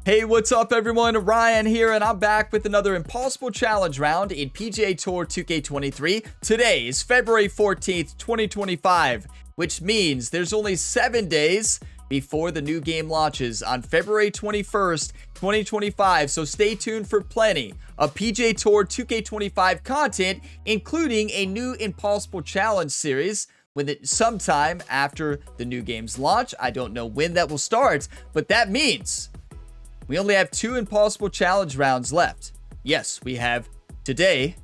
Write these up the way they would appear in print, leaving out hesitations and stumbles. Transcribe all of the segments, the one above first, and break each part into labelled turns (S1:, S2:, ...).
S1: Hey, what's up everyone? Ryan here, and I'm back with another Impossible Challenge round in PGA Tour 2K23. Today is February 14th, 2025, which means there's only 7 days before the new game launches on February 21st, 2025, so stay tuned for plenty of PGA Tour 2K25 content, including a new Impossible Challenge series sometime after the new game's launch. I don't know when that will start, but that means we only have 2 Impossible Challenge rounds left. Yes, we have today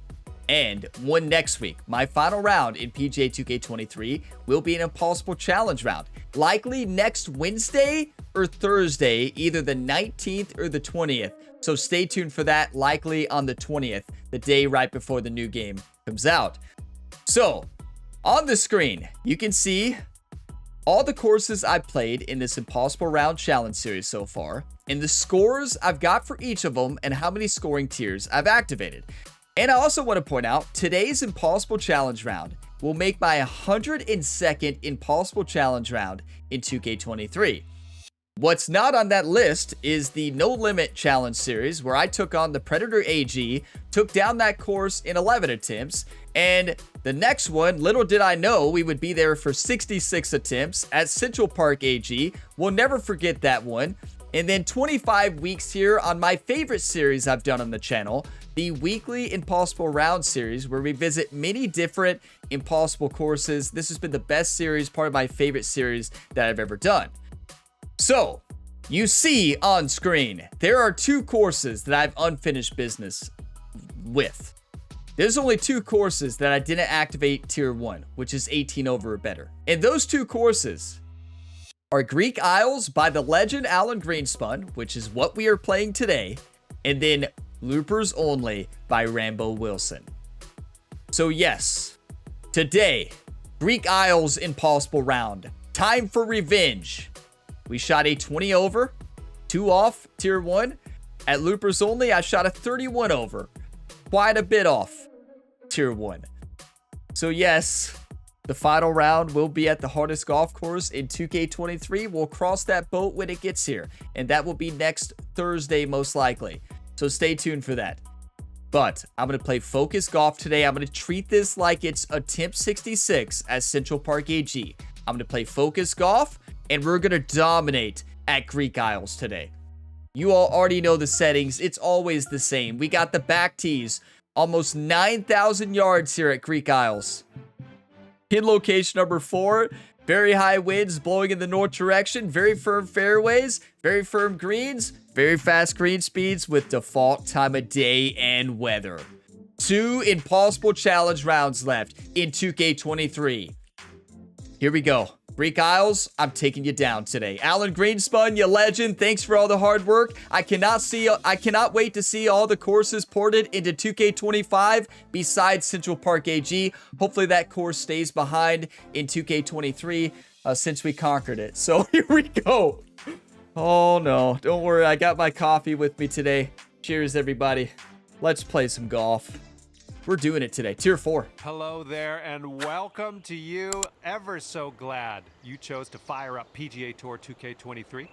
S1: and one next week. My final round in PGA 2K23 will be an Impossible Challenge round. Likely next Wednesday or Thursday, either the 19th or the 20th. So stay tuned for that, likely on the 20th, the day right before the new game comes out. So, on the screen, you can see all the courses I've played in this Impossible Round Challenge series so far, and the scores I've got for each of them, and how many scoring tiers I've activated. And I also want to point out, today's Impossible Challenge round will make my 102nd Impossible Challenge round in 2K23. What's not on that list is the No Limit Challenge series, where I took on the Predator AG, took down that course in 11 attempts, and the next one, little did I know we would be there for 66 attempts at Central Park AG. We'll never forget that one. And then 25 weeks here on my favorite series I've done on the channel, the weekly Impossible Round series, where we visit many different impossible courses. This has been the best series, part of my favorite series that I've ever done. So, you see on screen, there are 2 courses that I've unfinished business with. There's only 2 courses that I didn't activate tier 1, which is 18 over or better. And those 2 courses are Greek Isles by the legend Alan Greenspun, which is what we are playing today, and then Loopers Only by Rambo Wilson. So yes, today, Greek Isles Impossible Round. Time for revenge. We shot a 20 over, 2 off tier 1. At Loopers Only, I shot a 31 over. Quite a bit off tier 1. So yes, the final round will be at the hardest golf course in 2K23. We'll cross that boat when it gets here, and that will be next Thursday most likely. So stay tuned for that. But I'm going to play focus golf today. I'm going to treat this like it's attempt 66 at Central Park AG. I'm going to play focus golf, and we're going to dominate at Greek Isles today. You all already know the settings. It's always the same. We got the back tees, almost 9,000 yards here at Greek Isles. Pin location number 4, very high winds blowing in the north direction, very firm fairways, very firm greens, very fast green speeds with default time of day and weather. 2 Impossible Challenge rounds left in 2K23. Here we go. Greek Isles, I'm taking you down today. Alan Greenspun, you legend. Thanks for all the hard work. I cannot wait to see all the courses ported into 2K25 besides Central Park AG. Hopefully that course stays behind in 2K23 since we conquered it. So here we go. Oh no, don't worry. I got my coffee with me today. Cheers, everybody. Let's play some golf. We're doing it today. Tier 4.
S2: Hello there and welcome to you. Ever so glad you chose to fire up PGA Tour 2K23.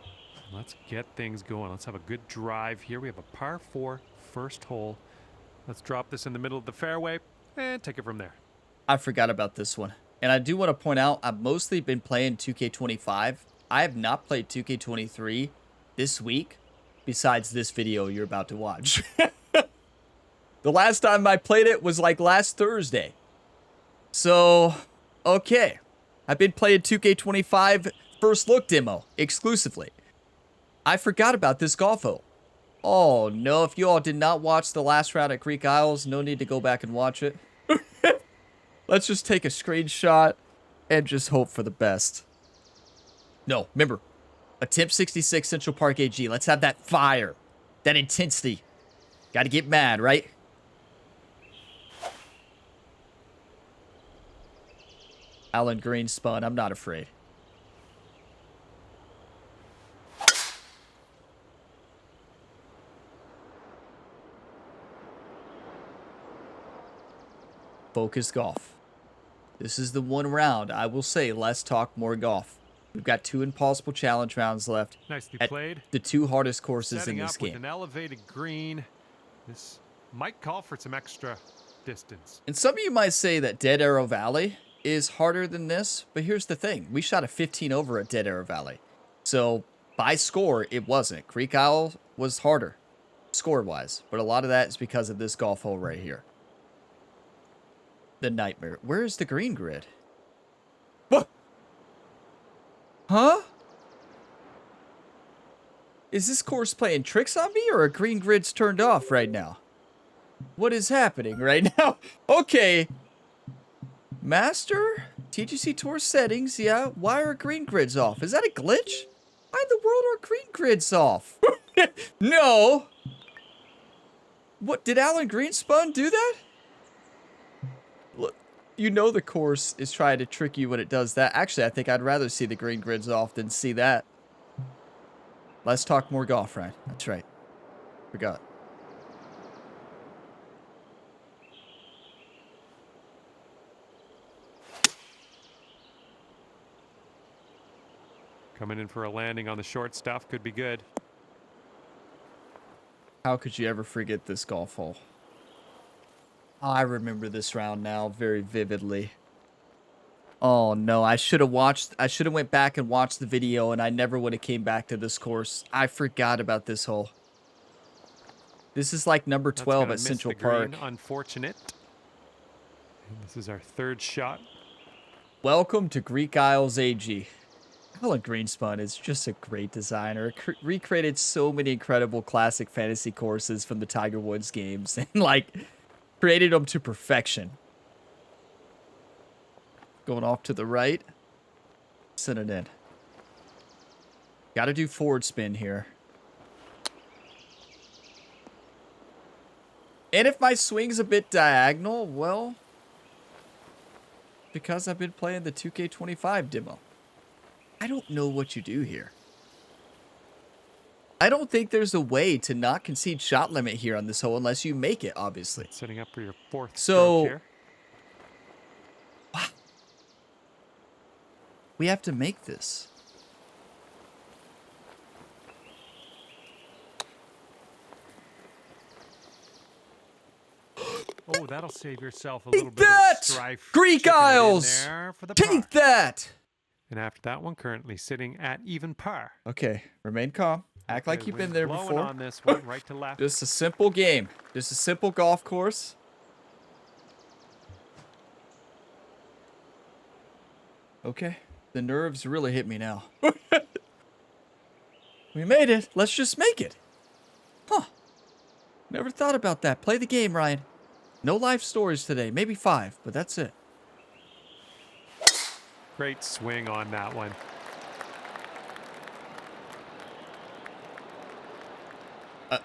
S2: Let's get things going. Let's have a good drive here. We have a par 4 first hole. Let's drop this in the middle of the fairway and take it from there.
S1: I forgot about this one. And I do want to point out, I've mostly been playing 2K25. I have not played 2K23 this week besides this video you're about to watch. The last time I played it was like last Thursday. So, okay. I've been playing 2K25 first look demo exclusively. I forgot about this golf hole. Oh no, if you all did not watch the last round at Greek Isles, no need to go back and watch it. Let's just take a screenshot and just hope for the best. No, remember, attempt 66 Central Park AG. Let's have that fire, that intensity. Got to get mad, right? Alan Greenspun, I'm not afraid. Focus golf. This is the one round I will say less talk, more golf. We've got 2 impossible challenge rounds left.
S2: Nicely
S1: at
S2: played.
S1: the 2 hardest courses
S2: Setting
S1: in this
S2: up with
S1: game.
S2: an elevated green. This might call for some extra distance.
S1: And some of you might say that Dead Arrow Valley is harder than this, but here's the thing. We shot a 15 over at Dead Arrow Valley. So, by score, it wasn't. Creek Isle was harder, score-wise. But a lot of that is because of this golf hole right here. The nightmare. Where is the green grid? What? Huh? Is this course playing tricks on me, or are green grids turned off right now? What is happening right now? Okay. Master? TGC Tour settings, yeah. Why are green grids off? Is that a glitch? Why in the world are green grids off? No. What, did Alan Greenspun do that? Look, you know the course is trying to trick you when it does that. Actually, I think I'd rather see the green grids off than see that. Let's talk more golf, Ryan. That's right. Forgot.
S2: Coming in for a landing on the short stuff. Could be good.
S1: How could you ever forget this golf hole? I remember this round now very vividly. Oh no, I should have went back and watched the video, and I never would have came back to this course. I forgot about this hole. This is like number 12 at Central Park.
S2: Unfortunate. And this is our third shot.
S1: Welcome to Greek Isles AG. Alan Greenspun is just a great designer. Recreated so many incredible classic fantasy courses from the Tiger Woods games and like created them to perfection. Going off to the right. Send it in. Got to do forward spin here. And if my swing's a bit diagonal, well, because I've been playing the 2K25 demo. I don't know what you do here. I don't think there's a way to not concede shot limit here on this hole unless you make it, obviously.
S2: Setting up for your fourth stroke here.
S1: Wow. We have to make this.
S2: Oh, that'll save yourself a little
S1: Take
S2: bit
S1: that!
S2: of strife.
S1: Greek
S2: Chipping it in
S1: Isles!
S2: there for the
S1: Take
S2: par.
S1: that!
S2: And after that one, currently sitting at even par.
S1: Okay, remain calm. Act like you've been there
S2: Blowing
S1: before.
S2: on this one, right to left.
S1: Just a simple game. Just a simple golf course. Okay, the nerves really hit me now. We made it. Let's just make it. Huh. Never thought about that. Play the game, Ryan. No life stories today. Maybe 5, but that's it.
S2: Great swing on that one.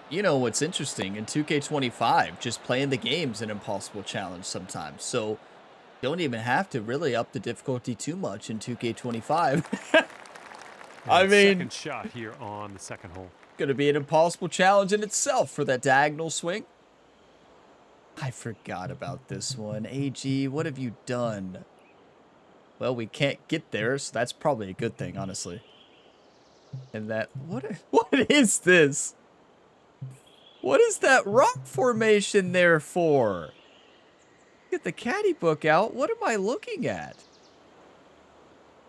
S1: You know what's interesting? In 2K25, just playing the game's an impossible challenge sometimes. So, you don't even have to really up the difficulty too much in 2K25. I mean,
S2: second shot here on the second hole.
S1: Gonna be an impossible challenge in itself for that diagonal swing. I forgot about this one. AG, what have you done? Well, we can't get there, so that's probably a good thing, honestly. And that, what is this? What is that rock formation there for? Get the caddy book out. What am I looking at?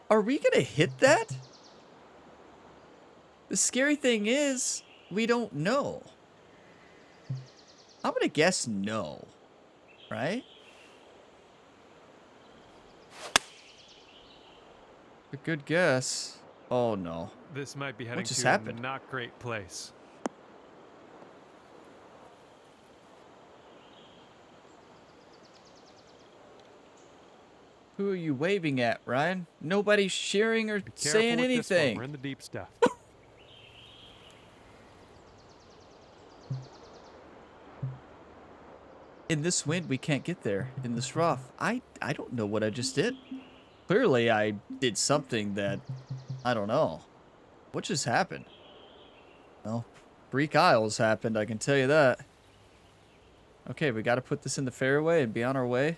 S1: Are we gonna hit that? The scary thing is, we don't know. I'm gonna guess no, right? A good guess. Oh no.
S2: This might be heading
S1: just
S2: to
S1: happened?
S2: a not great place.
S1: Who are you waving at, Ryan? Nobody's cheering or
S2: Be careful
S1: saying
S2: with this one.
S1: anything.
S2: We're in the deep stuff.
S1: In this wind, we can't get there. In this rough. I don't know what I just did. Clearly, I did something that... I don't know. What just happened? Well, Greek Isles happened, I can tell you that. Okay, we got to put this in the fairway and be on our way.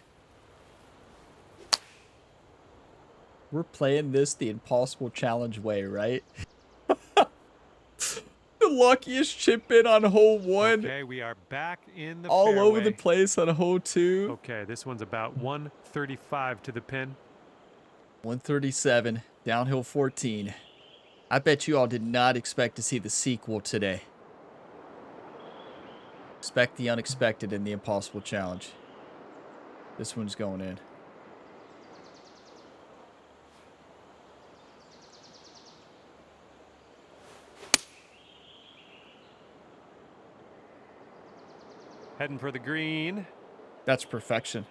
S1: We're playing this the impossible challenge way, right? The luckiest chip in on hole 1.
S2: Okay, we are back in the
S1: All
S2: fairway.
S1: over the place on hole 2.
S2: Okay, this one's about 135 to the pin.
S1: 137, downhill 14. I bet you all did not expect to see the sequel today. Expect the unexpected in the impossible challenge. This one's going in.
S2: Heading for the green.
S1: That's perfection.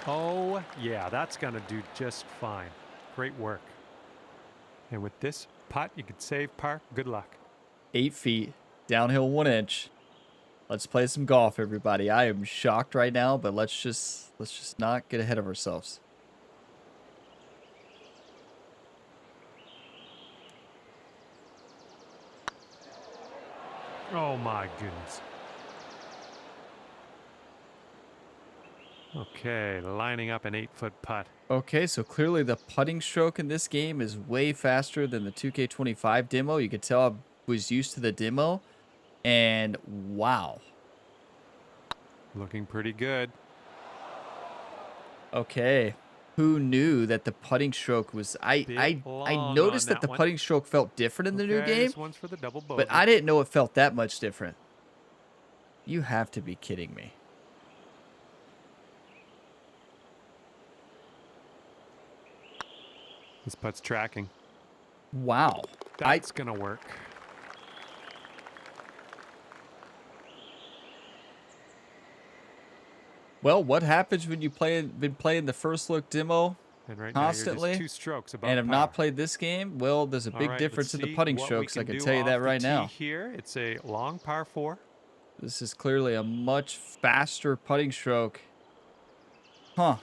S2: Oh, yeah, that's going to do just fine. Great work. And with this putt, you could save par. Good luck.
S1: 8 feet, downhill 1 inch. Let's play some golf, everybody. I am shocked right now, but let's just not get ahead of ourselves.
S2: Oh, my goodness. Okay, lining up an 8-foot putt.
S1: Okay, so clearly the putting stroke in this game is way faster than the 2K25 demo. You could tell I was used to the demo. And wow.
S2: Looking pretty good.
S1: Okay. Who knew that the putting stroke was... I noticed that the putting stroke felt different in the new game.
S2: This one's for the double bogey.
S1: But I didn't know it felt that much different. You have to be kidding me.
S2: This putt's tracking.
S1: Wow.
S2: That's going to work.
S1: Well, what happens when you been playing the first look demo
S2: And right
S1: constantly
S2: now you're just 2 strokes above
S1: and have
S2: par.
S1: not played this game? Well, there's a big difference in the putting strokes. I can tell you that right now.
S2: Here, it's a long par 4.
S1: This is clearly a much faster putting stroke. Huh.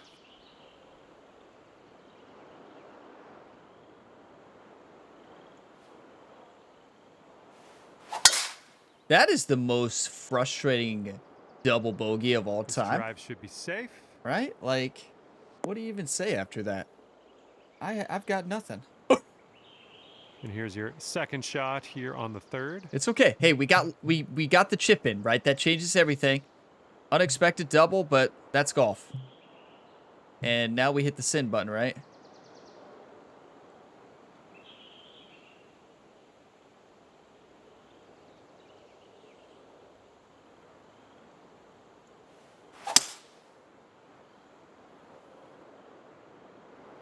S1: That is the most frustrating double bogey of all time.
S2: Drive should be safe.
S1: Right? Like, what do you even say after that? I've got nothing.
S2: And here's your second shot here on the 3rd.
S1: It's okay. Hey, we got the chip in, right? That changes everything. Unexpected double, but that's golf. And now we hit the send button, right?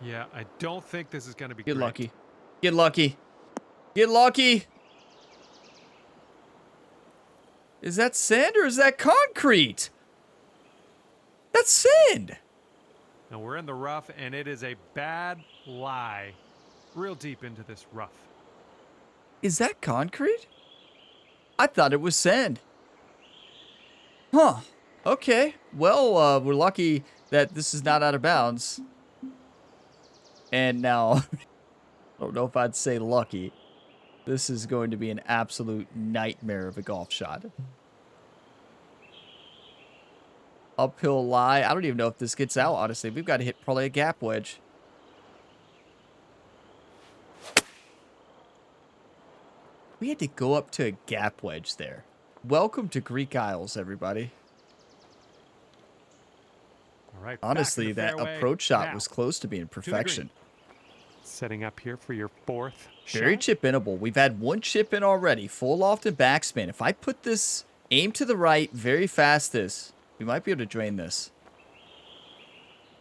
S2: Yeah, I don't think this is going to be
S1: Get
S2: great.
S1: lucky. Get lucky. Get lucky. Is that sand or is that concrete? That's sand.
S2: And we're in the rough, and it is a bad lie. Real deep into this rough.
S1: Is that concrete? I thought it was sand. Huh. Okay. Well, we're lucky that this is not out of bounds. And now, I don't know if I'd say lucky. This is going to be an absolute nightmare of a golf shot. Uphill lie. I don't even know if this gets out, honestly. We've got to hit probably a gap wedge. We had to go up to a gap wedge there. Welcome to Greek Isles, everybody.
S2: All right.
S1: Honestly, that approach shot was close to being perfection.
S2: Setting up here for your 4th shot.
S1: Very chip-inable. We've had 1 chip in already. Full loft and backspin. If I put this aim to the right very fast, we might be able to drain this.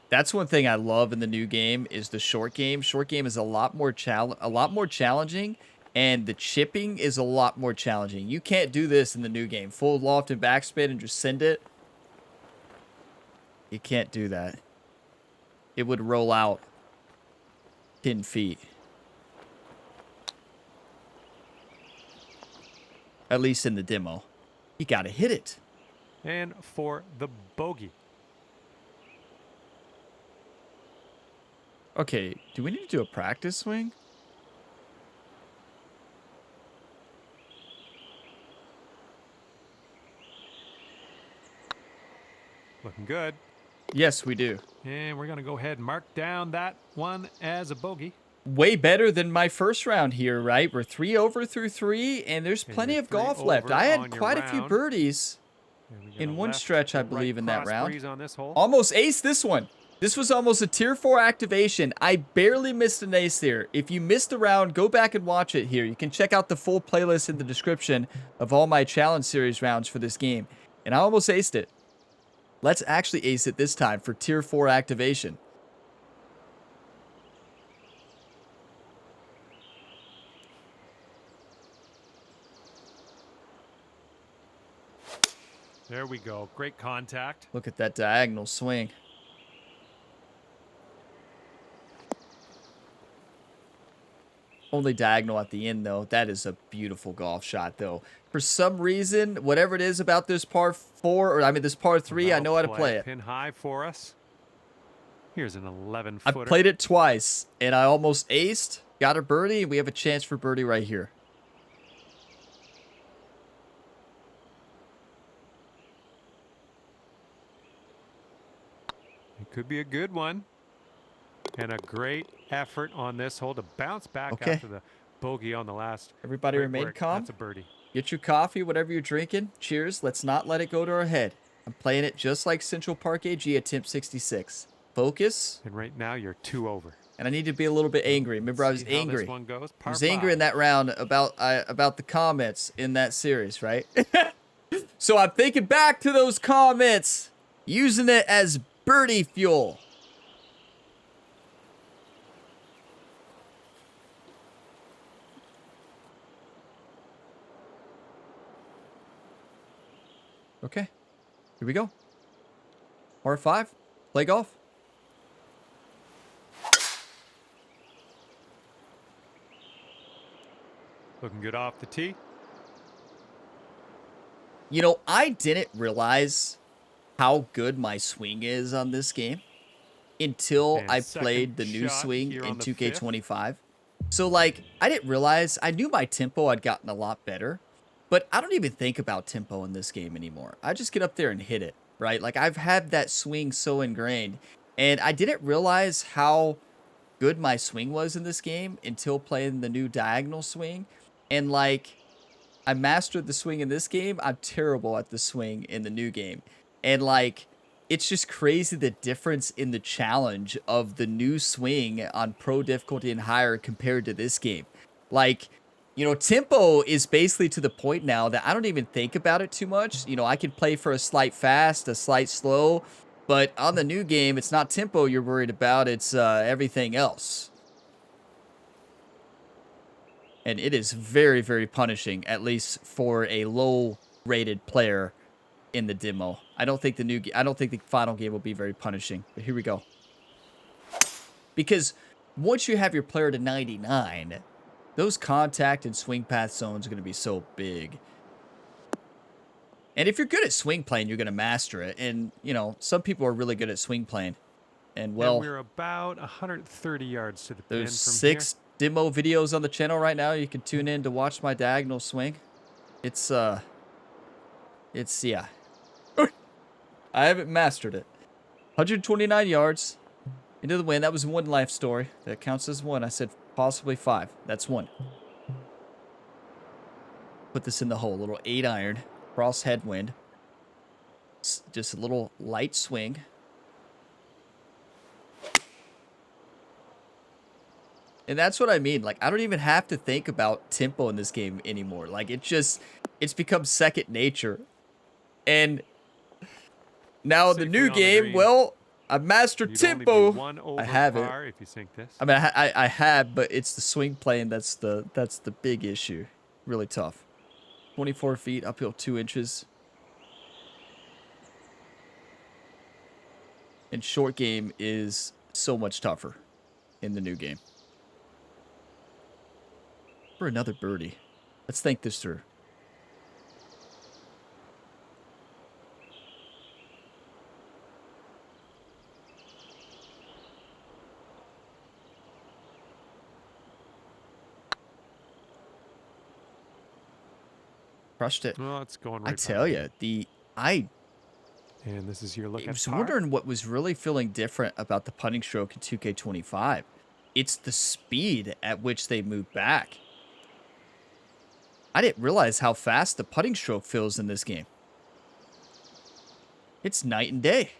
S1: That's one thing I love in the new game is the short game. Short game is a lot more challenging, and the chipping is a lot more challenging. You can't do this in the new game. Full loft and backspin and just send it. You can't do that. It would roll out 10 feet. At least in the demo. You gotta hit it.
S2: And for the bogey.
S1: Okay, do we need to do a practice swing?
S2: Looking good.
S1: Yes, we do.
S2: And we're going to go ahead and mark down that one as a bogey.
S1: Way better than my first round here, right? We're 3 over through 3, and there's
S2: And
S1: plenty
S2: you're
S1: of
S2: 3
S1: golf left.
S2: over
S1: I had
S2: on your
S1: quite a few
S2: round.
S1: birdies
S2: And we got
S1: in
S2: a
S1: one
S2: left
S1: stretch, I
S2: to right
S1: believe, in that
S2: cross
S1: round.
S2: breeze on this hole.
S1: Almost aced this one. This was almost a tier 4 activation. I barely missed an ace there. If you missed the round, go back and watch it here. You can check out the full playlist in the description of all my challenge series rounds for this game. And I almost aced it. Let's actually ace it this time for tier 4 activation.
S2: There we go. Great contact.
S1: Look at that diagonal swing. Only diagonal at the end, though. That is a beautiful golf shot, though. For some reason, whatever it is about this par 4, or I mean this par 3, I know how to play it.
S2: Pin high for us. Here's an 11-footer.
S1: I've played it twice, and I almost aced. Got a birdie, and we have a chance for birdie right here.
S2: It could be a good one. And a great effort on this hole to bounce back
S1: Okay.
S2: after the bogey on the last.
S1: Everybody
S2: Great
S1: remain
S2: work.
S1: calm.
S2: That's a birdie.
S1: Get your coffee, whatever you're drinking. Cheers. Let's not let it go to our head. I'm playing it just like Central Park AG at Temp 66. Focus.
S2: And right now you're 2 over.
S1: And I need to be a little bit angry. Remember, I was
S2: See how
S1: angry.
S2: This one goes.
S1: I
S2: Par
S1: was angry in
S2: 5.
S1: that round about the comments in that series, right? So I'm thinking back to those comments, using it as birdie fuel. Okay, here we go. Par 5, play golf.
S2: Looking good off the tee.
S1: You know, I didn't realize how good my swing is on this game until
S2: And
S1: I
S2: second
S1: played the new
S2: shot
S1: swing
S2: here
S1: in
S2: on the
S1: 2K25. So, like, I didn't realize, I knew my tempo had gotten a lot better, but I don't even think about tempo in this game anymore. I just get up there and hit it, right? Like, I've had that swing so ingrained, and I didn't realize how good my swing was in this game until playing the new diagonal swing. And, like, I mastered the swing in this game. I'm terrible at the swing in the new game. And, like, it's just crazy the difference in the challenge of the new swing on pro difficulty and higher compared to this game. Like, you know, tempo is basically to the point now that I don't even think about it too much. You know, I can play for a slight fast, a slight slow, but on the new game, it's not tempo you're worried about. It's everything else. And it is very, very punishing, at least for a low-rated player in the demo. I don't think the final game will be very punishing. But here we go. Because once you have your player to 99, those contact and swing path zones are going to be so big. And if you're good at swing playing, you're going to master it. And, you know, some people are really good at swing playing. And, well,
S2: And we're about 130 yards to the pin
S1: there's
S2: from
S1: 6 demo videos on the channel right now. You can tune in to watch my diagonal swing. It's yeah. I haven't mastered it. 129 yards into the wind. That was 1 life story. That counts as 1. I said possibly 5. That's 1. Put this in the hole. Little 8-iron. Cross headwind. Just a little light swing. And that's what I mean. Like, I don't even have to think about tempo in this game anymore. Like, it's become second nature. And now the
S2: Safely
S1: new
S2: on the
S1: game,
S2: green.
S1: well, I've mastered
S2: You'd only be
S1: tempo.
S2: 1 over
S1: I have it.
S2: par if you sink this.
S1: I mean, I have, but it's the swing playing that's the big issue. Really tough. 24 feet, uphill 2 inches. And short game is so much tougher in the new game. For another birdie. Let's think this through. Crushed it.
S2: Well, it's going right
S1: I tell
S2: by.
S1: you, I
S2: And this is your look
S1: I
S2: at
S1: was
S2: par.
S1: wondering what was really feeling different about the putting stroke in 2K25. It's the speed at which they move back. I didn't realize how fast the putting stroke feels in this game. It's night and day.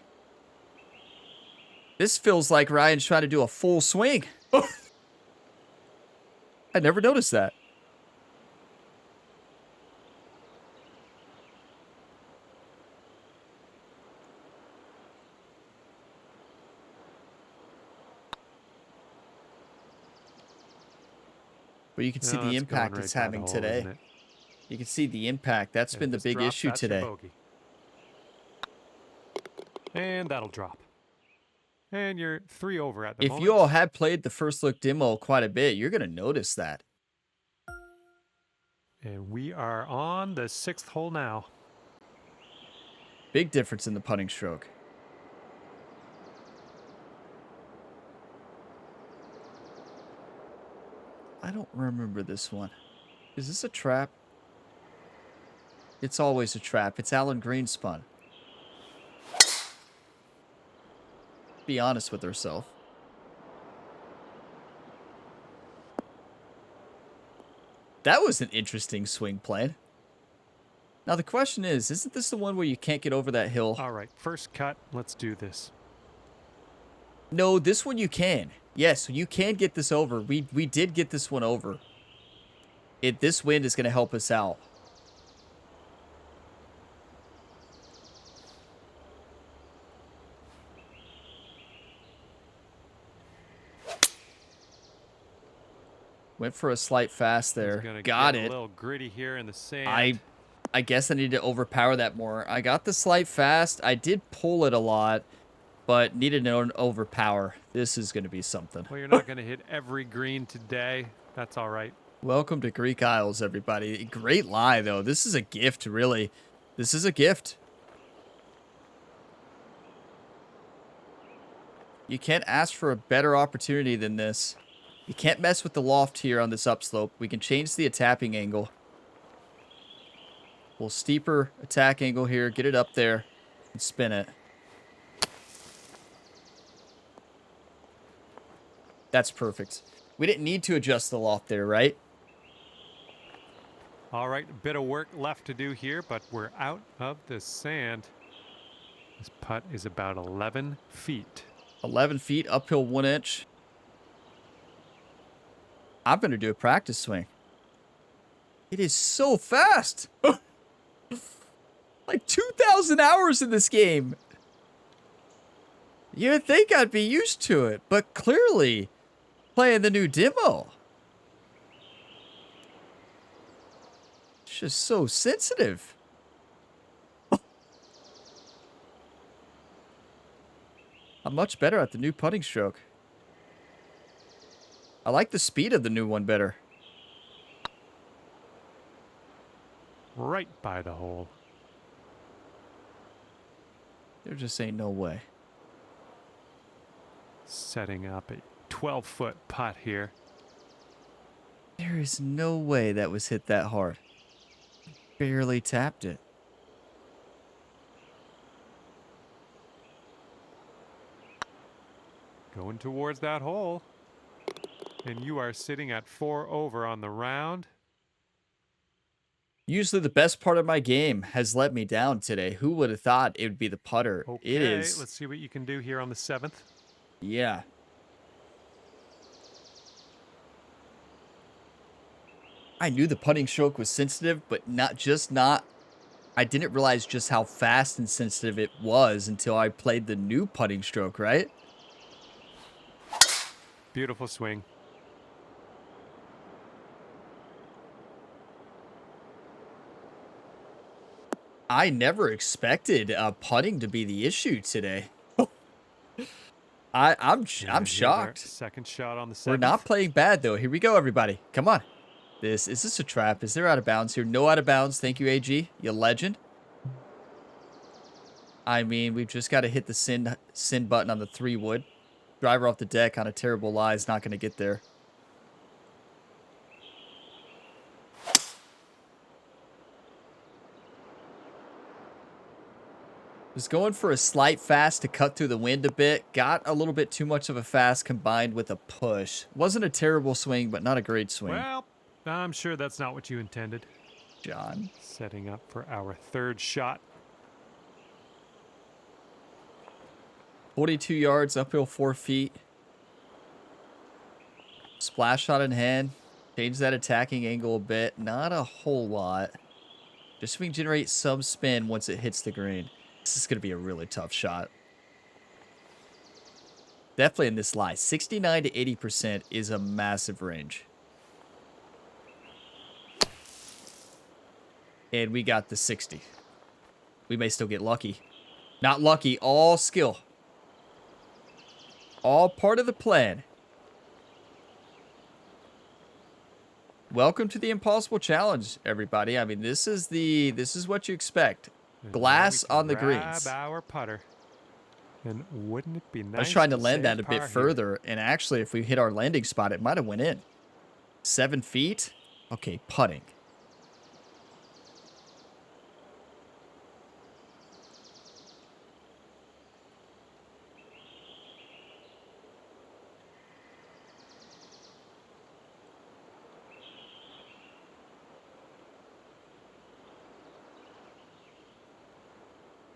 S1: This feels like Ryan's trying to do a full swing. I never noticed that. But you can see
S2: No,
S1: the
S2: that's going
S1: impact
S2: right
S1: it's
S2: by the
S1: having
S2: hole,
S1: today.
S2: isn't it?
S1: You can see the impact. That's
S2: And
S1: been
S2: if
S1: the
S2: this
S1: big
S2: drops,
S1: issue
S2: that's your
S1: today.
S2: bogey. And that'll drop. And you're 3 over at the
S1: If
S2: moment.
S1: you all have played the first look demo quite a bit, you're going to notice that.
S2: And we are on the 6th hole now.
S1: Big difference in the putting stroke. I don't remember this one. Is this a trap? It's always a trap. It's Alan Greenspun. Be honest with herself. That was an interesting swing plan. Now the question is, isn't this the one where you can't get over that hill?
S2: All right, first cut. Let's do this.
S1: No, this one you can. Yes, you can get this over. We did get this one over. This wind is going to help us out. Went for a slight fast there. Got it.
S2: A little gritty here in the sand.
S1: I guess I need to overpower that more. I got the slight fast. I did pull it a lot, but needed to overpower. This is going to be something.
S2: Well, you're not going to hit every green today. That's all right.
S1: Welcome to Greek Isles, everybody. Great lie, though. This is a gift, really. This is a gift. You can't ask for a better opportunity than this. You can't mess with the loft here on this upslope. We can change the tapping angle. A little steeper attack angle here. Get it up there and spin it. That's perfect. We didn't need to adjust the loft there, right?
S2: All right, a bit of work left to do here, but we're out of the sand. This putt is about 11 feet.
S1: 11 feet, uphill 1 inch. I'm going to do a practice swing. It is so fast. Like 2,000 hours in this game. You'd think I'd be used to it, but clearly playing the new demo. It's just so sensitive. I'm much better at the new putting stroke. I like the speed of the new one better.
S2: Right by the hole.
S1: There just ain't no way.
S2: Setting up a 12-foot putt here.
S1: There is no way that was hit that hard. Barely tapped it.
S2: Going towards that hole. And you are sitting at 4 over on the round.
S1: Usually the best part of my game has let me down today. Who would have thought it would be the putter?
S2: Okay,
S1: It is.
S2: let's see what you can do here on the 7th.
S1: Yeah. I knew the putting stroke was sensitive, but I didn't realize just how fast and sensitive it was until I played the new putting stroke, right?
S2: Beautiful swing.
S1: I never expected putting to be the issue today. I'm
S2: Here's our
S1: shocked.
S2: Second shot on the 7th.
S1: We're not playing bad though. Here we go, everybody. Come on. Is this a trap? Is there out of bounds here? No out of bounds. Thank you, AG. You legend. I mean, we've just got to hit the send button on the 3-wood. Driver off the deck on a terrible lie is not going to get there. Was going for a slight fast to cut through the wind a bit. Got a little bit too much of a fast combined with a push. Wasn't a terrible swing, but not a great swing.
S2: Well, I'm sure that's not what you intended.
S1: John.
S2: Setting up for our third shot.
S1: 42 yards, uphill 4 feet. Splash shot in hand. Change that attacking angle a bit. Not a whole lot. Just so we can generate some spin once it hits the green. This is going to be a really tough shot. Definitely in this lie. 69 to 80% is a massive range. And we got the 60. We may still get lucky. Not lucky, all skill. All part of the plan. Welcome to the Impossible Challenge, everybody. I mean, this is what you expect. Glass on the greens.
S2: Our putter. And wouldn't it be nice?
S1: I was trying to land that a bit further, and actually, if we hit our landing spot, it might have went in. 7 feet. Okay, putting.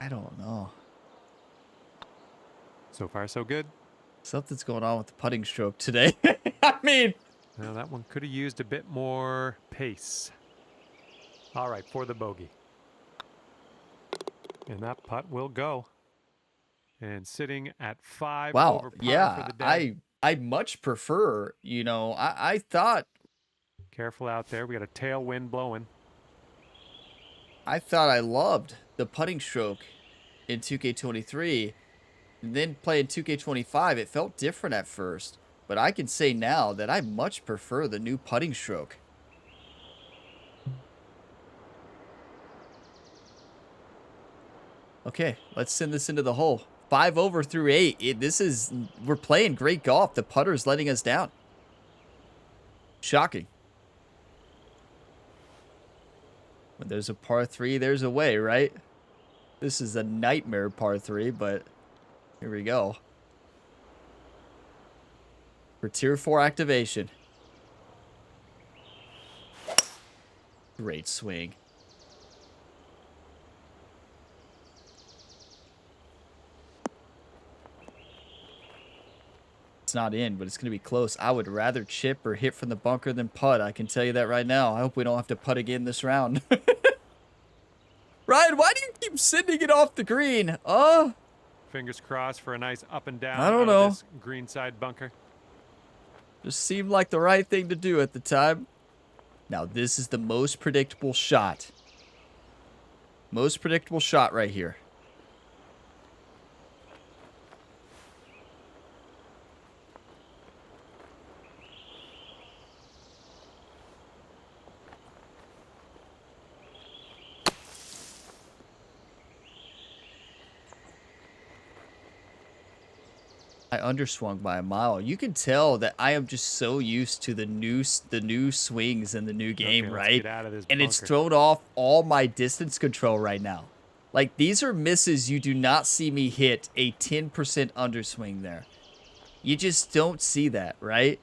S1: I don't know.
S2: So far, so good.
S1: Something's going on with the putting stroke today. I mean,
S2: well, that one could have used a bit more pace. All right, for the bogey. And that putt will go. And sitting at 5 over par for the day.
S1: I much prefer, you know, I thought.
S2: Careful out there. We got a tailwind blowing.
S1: I thought I loved the putting stroke in 2K23. And then playing 2K25, it felt different at first. But I can say now that I much prefer the new putting stroke. Okay, let's send this into the hole. 5 over through 8. We're playing great golf. The putter's letting us down. Shocking. When there's a par 3, there's a way, right? This is a nightmare par 3, but here we go. For tier 4 activation. Great swing. It's not in, but it's going to be close. I would rather chip or hit from the bunker than putt. I can tell you that right now. I hope we don't have to putt again this round. Ryan, why do you keep sending it off the green?
S2: Fingers crossed for a nice up and down.
S1: I don't know.
S2: This green side bunker.
S1: Just seemed like the right thing to do at the time. Now, this is the most predictable shot. Most predictable shot right here. I underswung by a mile. You can tell that I am just so used to the new swings in the new game,
S2: okay,
S1: right?
S2: Get out of this
S1: and
S2: bunker.
S1: It's thrown off all my distance control right now. Like, these are misses you do not see me hit a 10% underswing there. You just don't see that, right?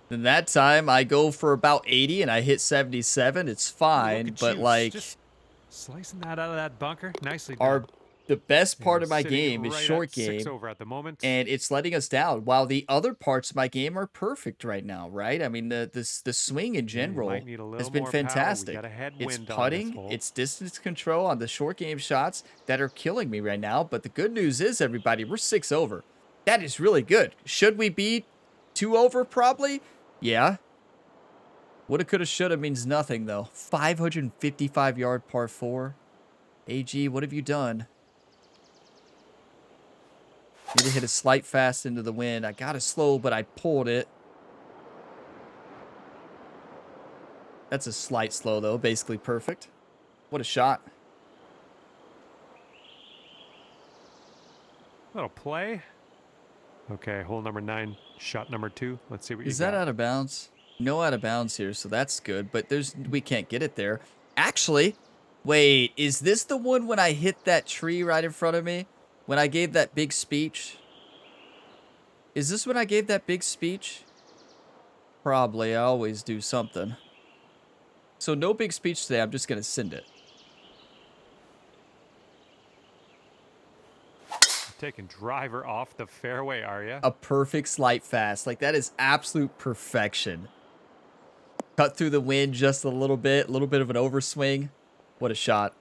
S1: Then that time I go for about 80 and I hit 77. It's fine, but like,
S2: just slicing that out of that bunker, nicely done.
S1: The best part of my
S2: Sitting
S1: game is
S2: right
S1: short
S2: at 6
S1: game,
S2: over at the moment.
S1: and it's letting us down. While the other parts of my game are perfect right now, right? I mean, the swing in general has been fantastic. It's putting, it's distance control on the short game shots that are killing me right now. But the good news is, everybody, we're 6 over. That is really good. Should we be 2 over? Probably. Yeah. Woulda, coulda, shoulda means nothing, though. 555-yard par 4. AG, what have you done? Need to hit a slight fast into the wind. I got it slow, but I pulled it. That's a slight slow, though. Basically perfect. What a shot.
S2: Little play. Okay, hole number 9, shot number 2. Let's see what you got.
S1: Is that out of bounds? No out of bounds here, so that's good. But we can't get it there. Actually, wait, is this the one when I hit that tree right in front of me? When I gave that big speech? Is this when I gave that big speech? Probably. I always do something. So no big speech today. I'm just going to send it.
S2: Taking driver off the fairway, are you?
S1: A perfect slight fast. Like, that is absolute perfection. Cut through the wind just a little bit of an overswing. What a shot.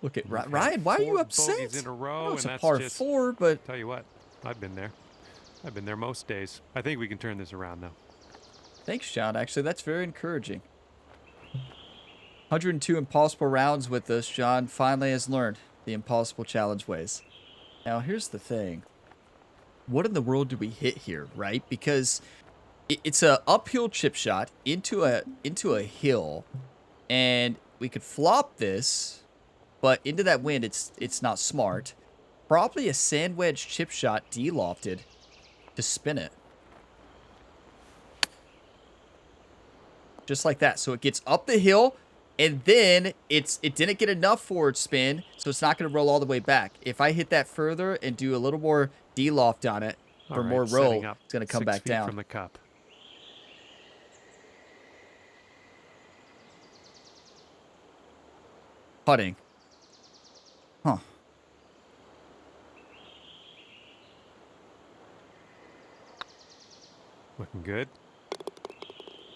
S1: Look at Ryan. Why are you upset?
S2: In a row,
S1: I know it's
S2: and
S1: a
S2: that's
S1: par
S2: just,
S1: 4, but
S2: tell you what, I've been there. I've been there most days. I think we can turn this around now.
S1: thanks, John. Actually, that's very encouraging. 102 impossible rounds with us. John finally has learned the impossible challenge ways. Now, here's the thing. What in the world do we hit here, right? Because it's a uphill chip shot into a hill, and we could flop this, but into that wind, it's not smart. Probably a sand wedge chip shot de-lofted to spin it. Just like that. So it gets up the hill, and then it didn't get enough forward spin, so it's not going to roll all the way back. If I hit that further and do a little more de-loft on it for more roll, it's going to come back down.
S2: From the cup.
S1: Putting. Huh.
S2: Looking good.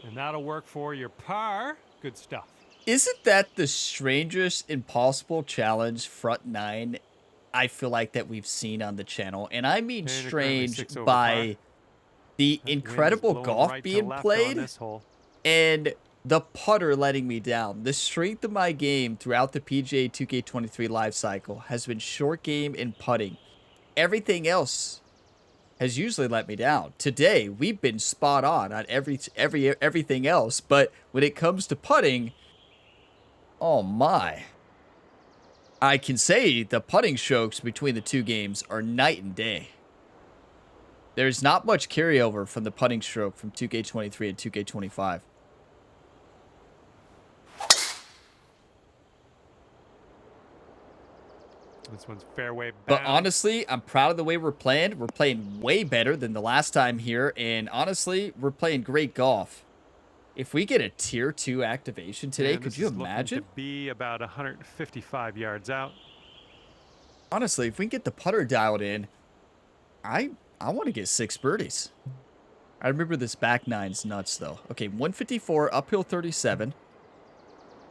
S2: And that'll work for your par. Good stuff.
S1: Isn't that the strangest impossible challenge front nine I feel like that we've seen on the channel? And I mean strange by the incredible golf being played and the putter letting me down. The strength of my game throughout the PGA 2K23 life cycle has been short game and putting. Everything else has usually let me down. Today, we've been spot on everything else, but when it comes to putting, oh my. I can say the putting strokes between the two games are night and day. There's not much carryover from the putting stroke from 2K23 and 2K25.
S2: This one's fairway bound.
S1: But honestly, I'm proud of the way we're playing. We're playing way better than the last time here. And honestly, we're playing great golf. If we get a tier 2 activation today, could you imagine?
S2: To be about 155 yards out.
S1: Honestly, if we can get the putter dialed in, I want to get 6 birdies. I remember this back nine's nuts, though. Okay, 154, uphill 37.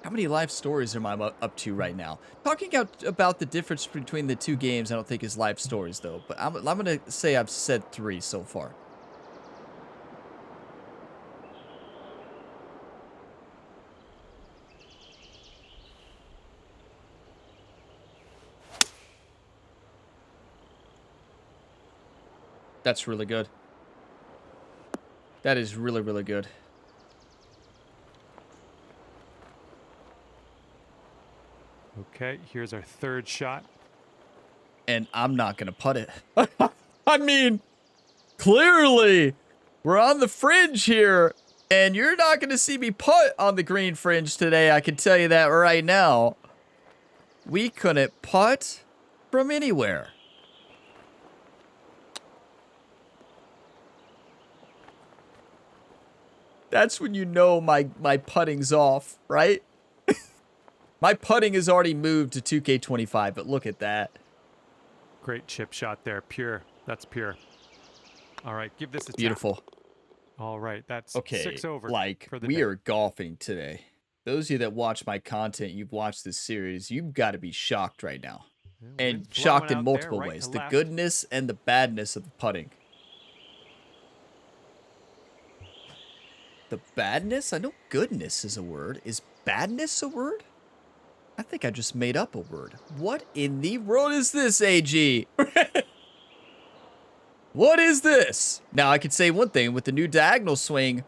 S1: How many live stories am I up to right now? Talking about the difference between the two games, I don't think is live stories, though. But I'm going to say I've said 3 so far. That's really good. That is really, really good.
S2: Okay, here's our third shot.
S1: And I'm not going to putt it. I mean, clearly, we're on the fringe here. And you're not going to see me putt on the green fringe today. I can tell you that right now. We couldn't putt from anywhere. That's when you know my putting's off, right? My putting has already moved to 2K25, but look at that.
S2: Great chip shot there. Pure. That's pure. All right, give this a
S1: beautiful.
S2: Tap. All right, that's
S1: okay,
S2: 6 over.
S1: Like, we are golfing today. Those of you that watch my content, you've watched this series, you've got to be shocked right now. And shocked in multiple ways. The goodness and the badness of the putting. The badness? I know goodness is a word. Is badness a word? I think I just made up a word. What in the world is this, AG? What is this? Now, I could say one thing. With the new diagonal swing,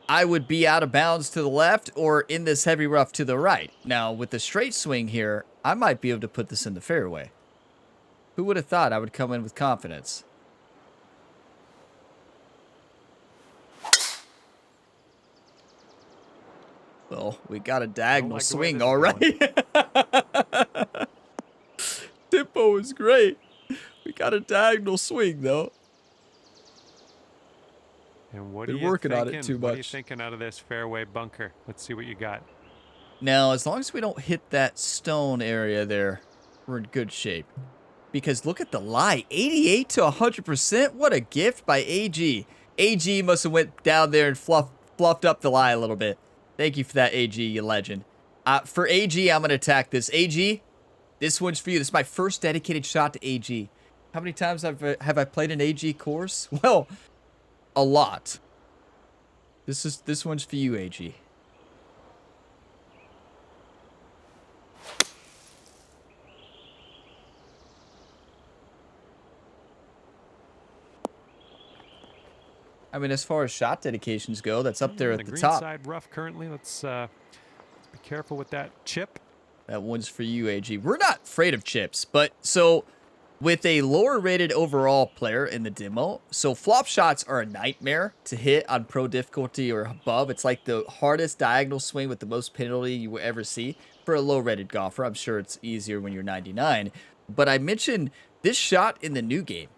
S1: I would be out of bounds to the left or in this heavy rough to the right. Now, with the straight swing here, I might be able to put this in the fairway. Who would have thought I would come in with confidence? Well, we got a
S2: Don't
S1: diagonal
S2: like the way
S1: swing,
S2: this is
S1: all right. Tempo is great. We got a diagonal swing, though.
S2: And what are
S1: Been
S2: you
S1: working on
S2: thinking?
S1: it too
S2: What are you
S1: much.
S2: thinking out of this fairway bunker? Let's see what you got.
S1: Now, as long as we don't hit that stone area there, we're in good shape. Because look at the lie. 88 to 100%. What a gift by AG. AG must have went down there and fluffed up the lie a little bit. Thank you for that, AG, you legend. For AG, I'm going to attack this. AG, this one's for you. This is my first dedicated shot to AG. How many times have I played an AG course? Well, a lot. This one's for you, AG. I mean, as far as shot dedications go, that's up there at the
S2: green
S1: top.
S2: Side rough currently. Let's be careful with that chip.
S1: That one's for you, AG. We're not afraid of chips, but so with a lower rated overall player in the demo, so flop shots are a nightmare to hit on pro difficulty or above. It's like the hardest diagonal swing with the most penalty you will ever see for a low rated golfer. I'm sure it's easier when you're 99, but I mentioned this shot in the new game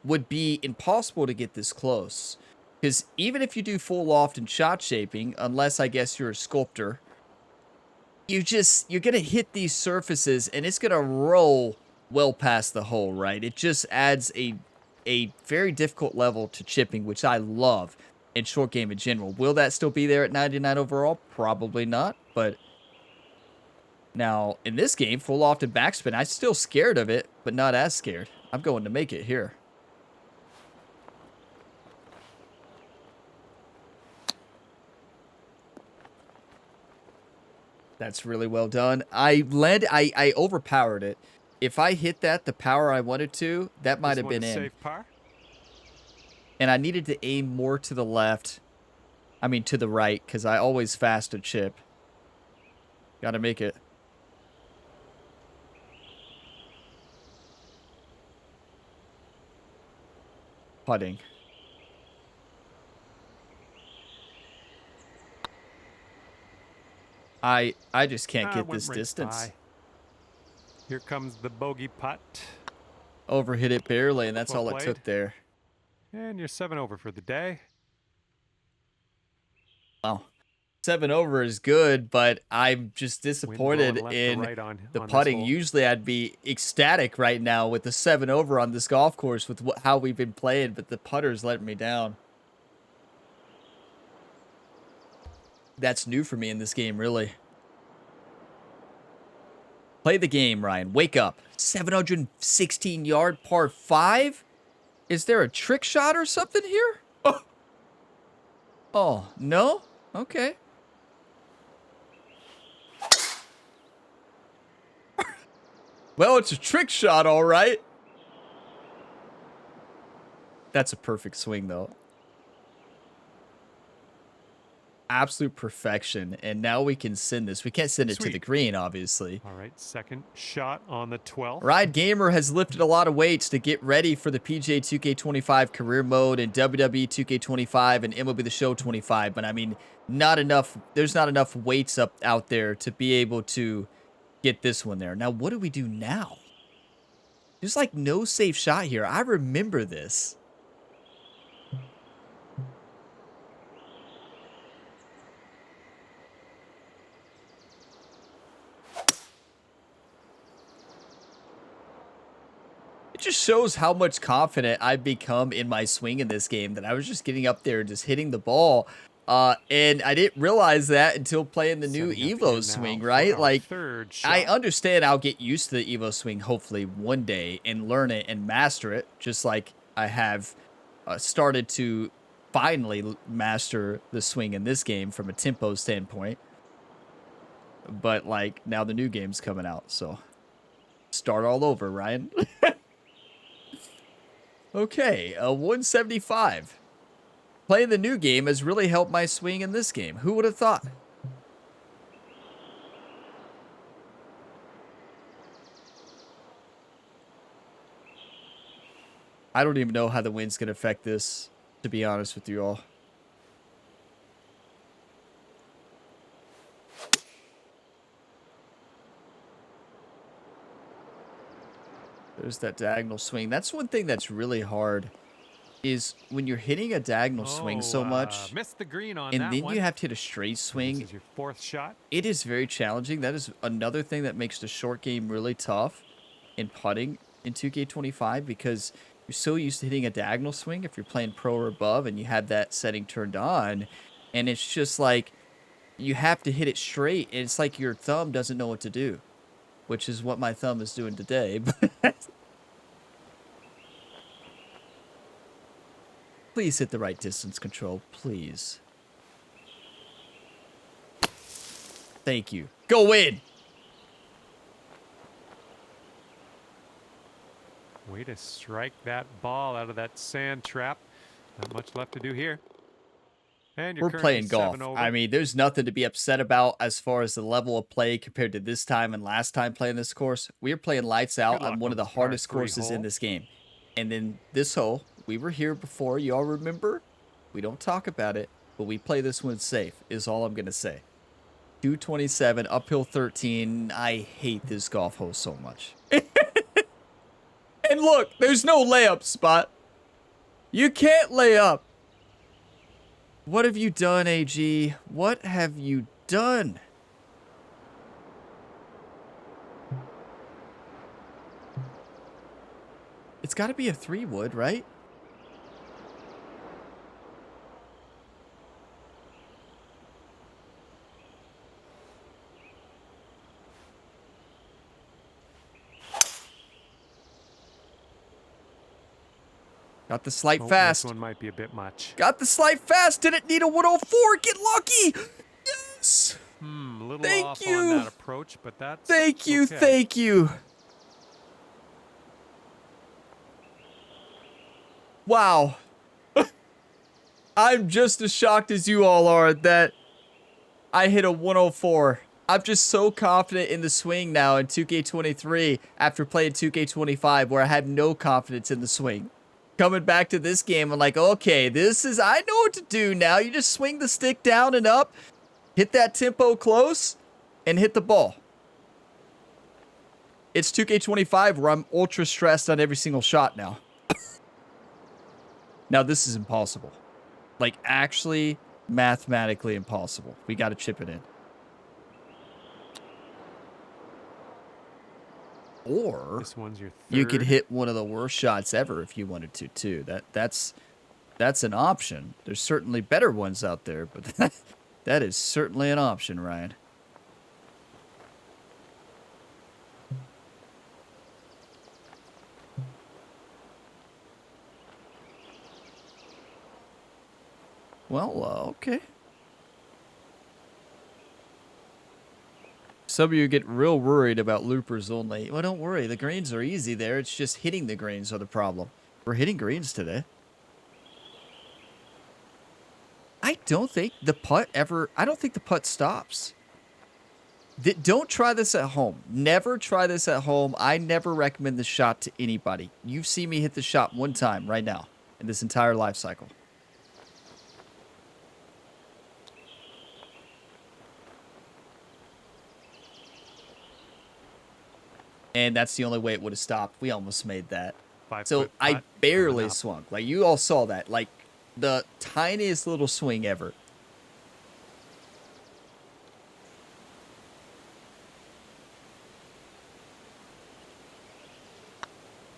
S1: would be impossible to get this close. Because even if you do full loft and shot shaping, unless I guess you're a sculptor, you're going to hit these surfaces and it's going to roll well past the hole, right? It just adds a very difficult level to chipping, which I love in short game in general. Will that still be there at 99 overall? Probably not, but now in this game, full loft and backspin, I'm still scared of it, but not as scared. I'm going to make it here. That's really well done. I overpowered it. If I hit that the power I wanted to, that might have been in.
S2: Safe par?
S1: And I needed to aim more to the left. I mean, to the right, because I always fast a chip. Gotta make it. Putting. I just can't get this distance.
S2: Here comes the bogey putt.
S1: Overhit it barely, and that's
S2: Well
S1: all
S2: played.
S1: it took there.
S2: And you're 7 over for the day.
S1: Wow. 7 over is good, but I'm just disappointed
S2: left to
S1: in
S2: right on
S1: the
S2: this
S1: putting.
S2: hole.
S1: Usually I'd be ecstatic right now with the 7 over on this golf course with how we've been playing, but the putter's letting me down. That's new for me in this game, really. Play the game, Ryan. Wake up. 716-yard par 5? Is there a trick shot or something here? Oh, no? Okay. Well, it's a trick shot, all right. That's a perfect swing, though. Absolute perfection. And now we can send this. We can't send it to the green, obviously.
S2: All right, second shot on the 12th.
S1: Ride Gamer has lifted a lot of weights to get ready for the PGA 2K25 career mode and WWE 2K25 and MLB The Show 25. But I mean, not enough. There's not enough weights out there to be able to get this one there. Now, what do we do now? There's like no safe shot here. I remember this. It just shows how much confident I've become in my swing in this game, that I was just getting up there and just hitting the ball. And I didn't realize that until playing the new Evo swing, right? Like, I understand I'll get used to the Evo swing hopefully one day and learn it and master it, just like I have started to finally master the swing in this game from a tempo standpoint. But, like, now the new game's coming out, so start all over, Ryan. Okay, 175. Playing the new game has really helped my swing in this game. Who would have thought? I don't even know how the wind's going to affect this, to be honest with you all. There's that diagonal swing. That's one thing that's really hard is when you're hitting a diagonal swing so much,
S2: Missed the green on
S1: and
S2: that
S1: then
S2: one.
S1: you have to hit a straight
S2: And
S1: swing.
S2: this is your 4th shot.
S1: It is very challenging. That is another thing that makes the short game really tough in putting in 2K25 because you're so used to hitting a diagonal swing if you're playing pro or above and you have that setting turned on. And it's just like you have to hit it straight. And it's like your thumb doesn't know what to do, which is what my thumb is doing today. Please hit the right distance control, please. Thank you. Go in.
S2: Way to strike that ball out of that sand trap. Not much left to do here. And you're
S1: We're playing golf.
S2: 7 over.
S1: I mean, there's nothing to be upset about as far as the level of play compared to this time and last time playing this course. We're playing lights out
S2: Good luck
S1: on one
S2: on
S1: of the
S2: this par
S1: hardest
S2: 3
S1: courses in
S2: hole.
S1: this game. And then this hole, we were here before. You all remember? We don't talk about it, but we play this one safe is all I'm going to say. 227, uphill 13. I hate this golf hole so much. And look, there's no layup spot. You can't lay up. What have you done, AG? What have you done? It's got to be a 3-wood, right? Got the slight fast.
S2: This one might be a bit much.
S1: Got the slight fast. Didn't need a 104. Get lucky. Yes.
S2: A little
S1: Thank
S2: off
S1: you.
S2: on that approach, but that's
S1: Thank you.
S2: okay.
S1: Thank you. Wow. I'm just as shocked as you all are that I hit a 104. I'm just so confident in the swing now in 2K23 after playing 2K25 where I had no confidence in the swing. Coming back to this game, I'm like, okay, I know what to do now. You just swing the stick down and up, hit that tempo close, and hit the ball. It's 2K25 where I'm ultra stressed on every single shot now. Now, this is impossible. Like, actually, mathematically impossible. We got to chip it in. Or
S2: This one's your 3rd.
S1: you could hit one of the worst shots ever if you wanted to, too. That's an option. There's certainly better ones out there, but that is certainly an option, Ryan. Well, okay. Some of you get real worried about loopers only. Well, don't worry. The greens are easy there. It's just hitting the greens are the problem. We're hitting greens today. I don't think the putt stops. Don't try this at home. Never try this at home. I never recommend this shot to anybody. You've seen me hit the shot one time right now in this entire life cycle. And that's the only way it would have stopped. We almost made that.
S2: 5
S1: So
S2: foot
S1: I
S2: putt,
S1: barely
S2: coming up.
S1: swung. Like, you all saw that. Like, the tiniest little swing ever.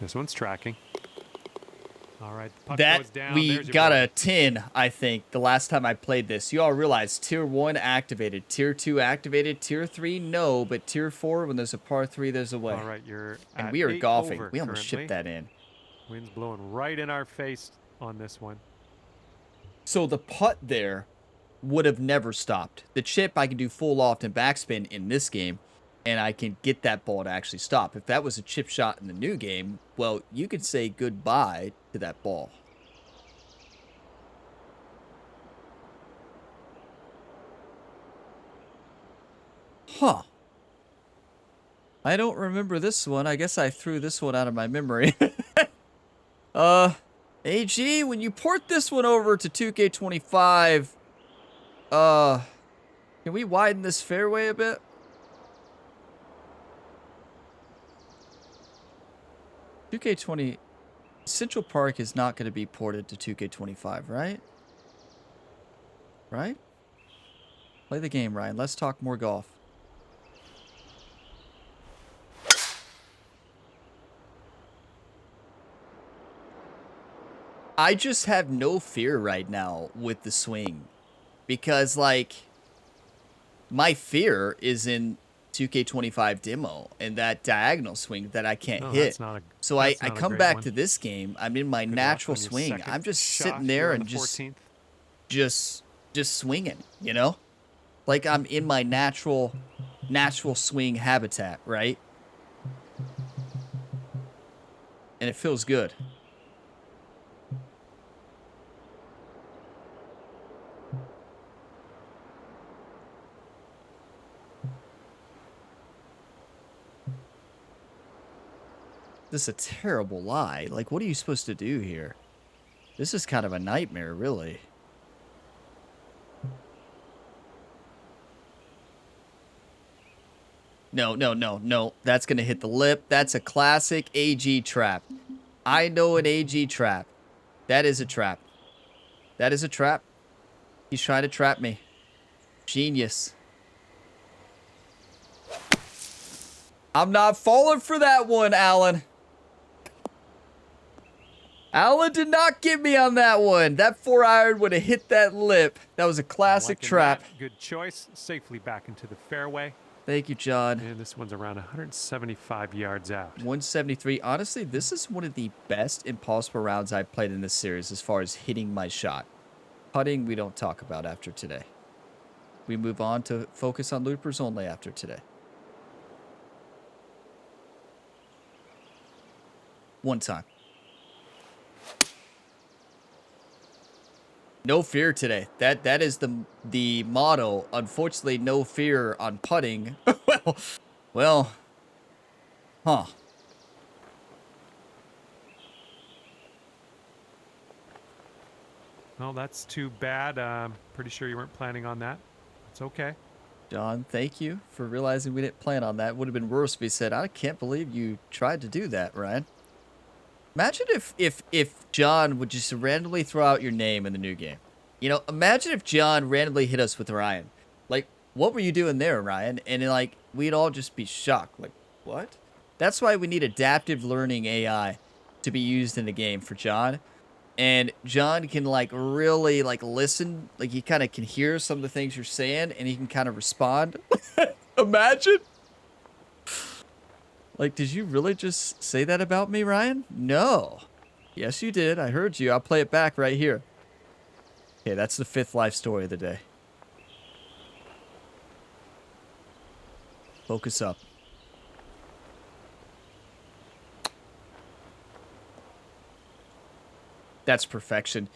S2: This one's tracking. All right, the puck
S1: That
S2: goes down.
S1: we
S2: There's your
S1: got
S2: birdie.
S1: a 10, I think, the last time I played this. You all realize Tier 1 activated, Tier 2 activated, Tier 3 no, but Tier 4, when there's a par 3, there's a way.
S2: All right, you're
S1: And
S2: at
S1: we are
S2: 8
S1: golfing.
S2: over
S1: We almost
S2: currently.
S1: chipped that in.
S2: Wind's blowing right in our face on this one.
S1: So the putt there would have never stopped. The chip, I can do full loft and backspin in this game, and I can get that ball to actually stop. If that was a chip shot in the new game, well, you could say goodbye to that ball. Huh. I don't remember this one. I guess I threw this one out of my memory. AG, when you port this one over to 2K25, can we widen this fairway a bit? 2K20 Central Park is not going to be ported to 2K25, right? Right? Play the game, Ryan. Let's talk more golf. I just have no fear right now with the swing because, like, my fear is in 2K25 demo and that diagonal swing that I can't
S2: No,
S1: hit.
S2: that's not a,
S1: So I
S2: that's not a
S1: come
S2: great
S1: back
S2: one.
S1: to this game. I'm in my
S2: Good luck
S1: natural
S2: on your
S1: swing.
S2: second
S1: I'm just
S2: shot
S1: sitting
S2: here
S1: there
S2: on
S1: and
S2: the 14th.
S1: just swinging, you know? Like I'm in my natural swing habitat, right? And it feels good. This is a terrible lie. Like, what are you supposed to do here? This is kind of a nightmare, really. No, no, no, no. That's going to hit the lip. That's a classic AG trap. I know an AG trap. That is a trap. That is a trap. He's trying to trap me. Genius. I'm not falling for that one, Alan. Alan did not get me on that one. That 4-iron would have hit that lip. That was a classic
S2: Liking
S1: trap.
S2: that. Good choice. Safely back into the fairway.
S1: Thank you, John.
S2: And this one's around 175 yards out.
S1: 173. Honestly, this is one of the best impossible rounds I've played in this series as far as hitting my shot. Putting, we don't talk about after today. We move on to focus on loopers only after today. One time. No fear today. That is the motto. Unfortunately, no fear on putting. well, huh.
S2: Well, that's too bad. Pretty sure you weren't planning on that. It's okay.
S1: John, thank you for realizing we didn't plan on that. Would have been worse if he said, I can't believe you tried to do that, Ryan. Imagine if John would just randomly throw out your name in the new game. You know, imagine if John randomly hit us with Ryan. Like, what were you doing there, Ryan? And, like, we'd all just be shocked. Like, what? That's why we need adaptive learning AI to be used in the game for John. And John can, like, really, like, listen. Like, he kind of can hear some of the things you're saying, and he can kind of respond. Imagine. Like, did you really just say that about me, Ryan? No. Yes, you did. I heard you. I'll play it back right here. Okay, that's the 5th life story of the day. Focus up. That's perfection.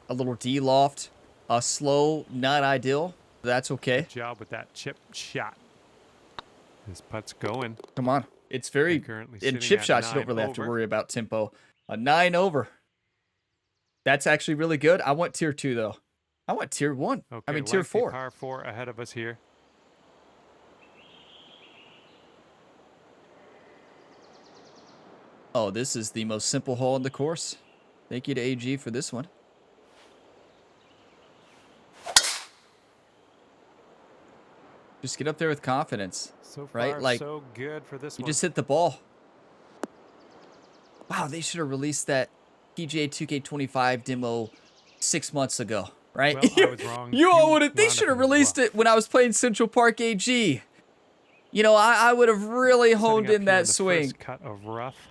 S1: A little D-loft. A slow, not ideal. That's okay.
S2: Good job with that chip shot. This putt's going.
S1: Come on. It's very...
S2: Currently
S1: In
S2: sitting
S1: chip
S2: at
S1: shots, you don't
S2: 9
S1: really have to
S2: over.
S1: worry about tempo. A 9 over. That's actually really good. I want tier 2, though. I want tier 1.
S2: Okay,
S1: I mean, tier
S2: lengthy
S1: 4.
S2: Par 4 ahead of us here.
S1: Oh, this is the most simple hole in the course. Thank you to AG for this one. Just get up there with confidence.
S2: So far,
S1: right? Like,
S2: so good for this
S1: you
S2: one.
S1: just hit the ball. Wow, they should have released that PGA 2K25 demo 6 months ago, right?
S2: Well, I was wrong.
S1: You all would have. They
S2: wound
S1: should
S2: up
S1: have
S2: in the
S1: released
S2: rough.
S1: it when I was playing Central Park AG. You know, I would have really honed
S2: Setting up
S1: in
S2: here
S1: that
S2: the
S1: swing.
S2: first cut of rough.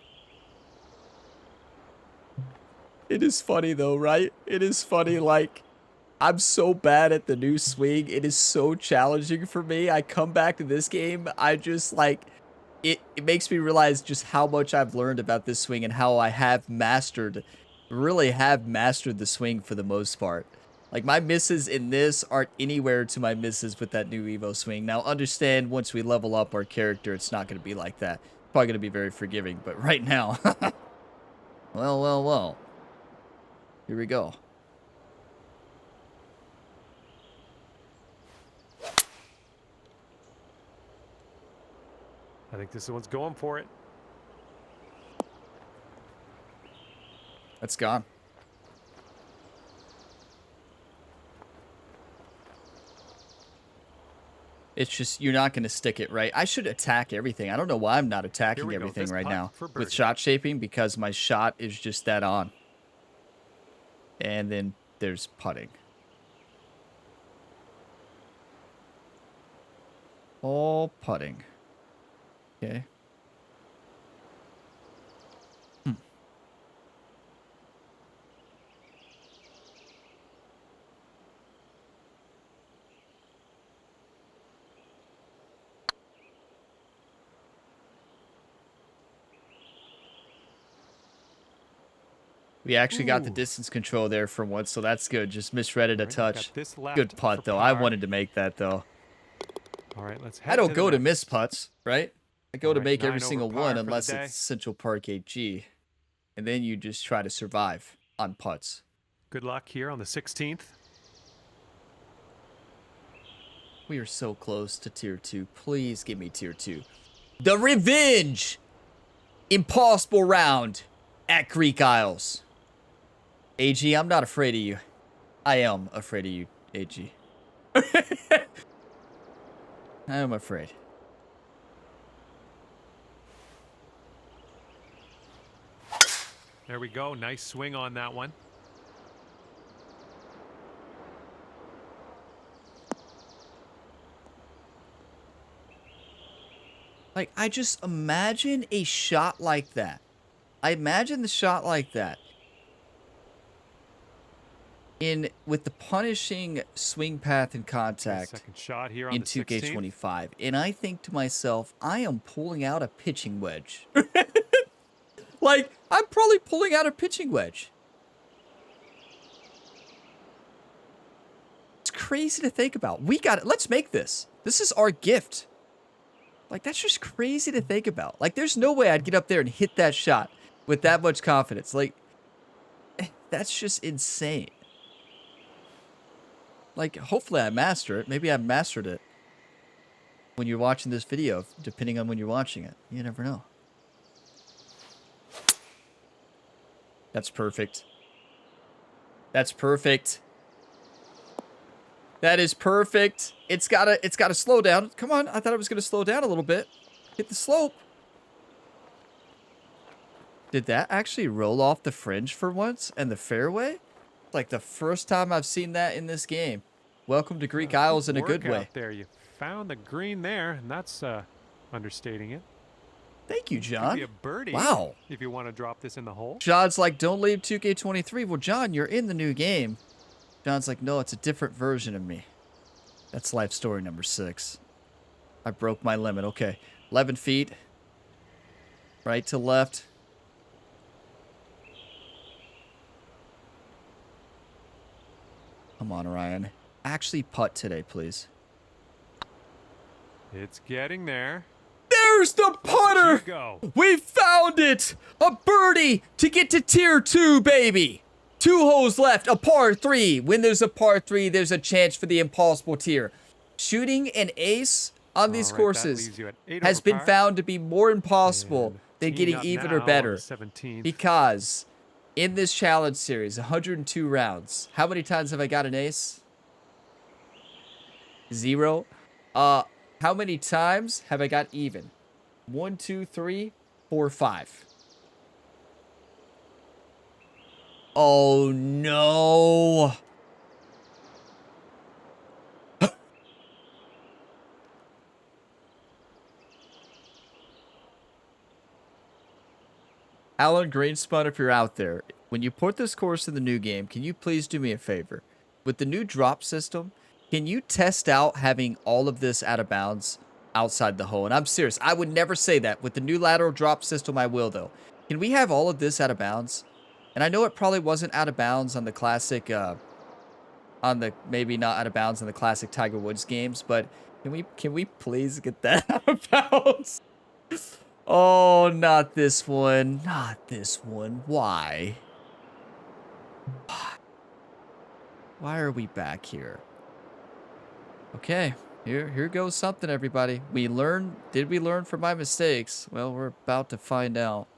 S1: It is funny though, right? It is funny. Like, I'm so bad at the new swing. It is so challenging for me. I come back to this game. I just like it makes me realize just how much I've learned about this swing and how I have really have mastered the swing for the most part. Like, my misses in this aren't anywhere to my misses with that new Evo swing. Now, understand, once we level up our character, it's not going to be like that. Probably going to be very forgiving, but right now, well. Here we go.
S2: I think this one's going for it.
S1: That's gone. It's just, you're not going to stick it right. I should attack everything. I don't know why I'm not attacking everything right now with shot shaping, because my shot is just that on. And then there's putting. All putting. Okay. We actually got the distance control there for once, so that's good. Just misread it a touch. Good putt, though. I wanted to make that, though.
S2: All right, let's head
S1: I don't go to miss putts, right? I go to make every
S2: 9 over
S1: single
S2: par
S1: one
S2: for the
S1: unless
S2: day.
S1: it's Central Park AG. And then you just try to survive on putts.
S2: Good luck here on the 16th.
S1: We are so close to tier 2. Please give me tier 2. The revenge! Impossible round at Greek Isles. AG, I'm not afraid of you. I am afraid of you, AG. I am afraid.
S2: There we go. Nice swing on that one.
S1: Like, I just imagine a shot like that. I imagine the shot like that. With the punishing swing path and contact
S2: Second shot here on
S1: in
S2: the 16th.
S1: 2K25. And I think to myself, I am pulling out a pitching wedge. Like, I'm probably pulling out a pitching wedge. It's crazy to think about. We got it. Let's make this. This is our gift. Like, that's just crazy to think about. Like, there's no way I'd get up there and hit that shot with that much confidence. Like, that's just insane. Like, hopefully I master it. Maybe I mastered it when you're watching this video, depending on when you're watching it. You never know. That's perfect. That's perfect. That is perfect. It's gotta slow down. Come on, I thought it was gonna slow down a little bit. Hit the slope. Did that actually roll off the fringe for once and the fairway? Like the first time I've seen that in this game. Welcome to Greek Isles in a good way.
S2: There, you found the green there, and that's understating it.
S1: Thank you,
S2: Could
S1: John.
S2: be a birdie.
S1: Wow.
S2: If you want to drop this in the hole.
S1: John's like, don't leave 2K23. Well, John, you're in the new game. John's like, no, it's a different version of me. That's life story number 6. I broke my limit. Okay. 11 feet. Right to left. Come on, Ryan. Actually putt today, please.
S2: It's getting there.
S1: There's the putter!
S2: Go.
S1: We found it! A birdie to get to tier 2, baby! 2 holes left, a par 3. When there's a par 3, there's a chance for the impossible tier. Shooting an ace on these courses has been found to be more impossible than getting even or better. Because in this challenge series, 102 rounds, how many times have I got an ace? 0. How many times have I got even? 1, 2, 3, 4, 5. Oh no. Alan Greenspun, if you're out there, when you put this course in the new game, can you please do me a favor? With the new drop system, can you test out having all of this out of bounds outside the hole? And I'm serious. I would never say that. With the new lateral drop system, I will, though. Can we have all of this out of bounds? And I know it probably wasn't out of bounds on the classic, maybe not out of bounds on the classic Tiger Woods games, but can we please get that out of bounds? Oh, not this one. Not this one. Why? Why are we back here? Okay, here goes something, everybody. Did we learn from my mistakes? Well, we're about to find out.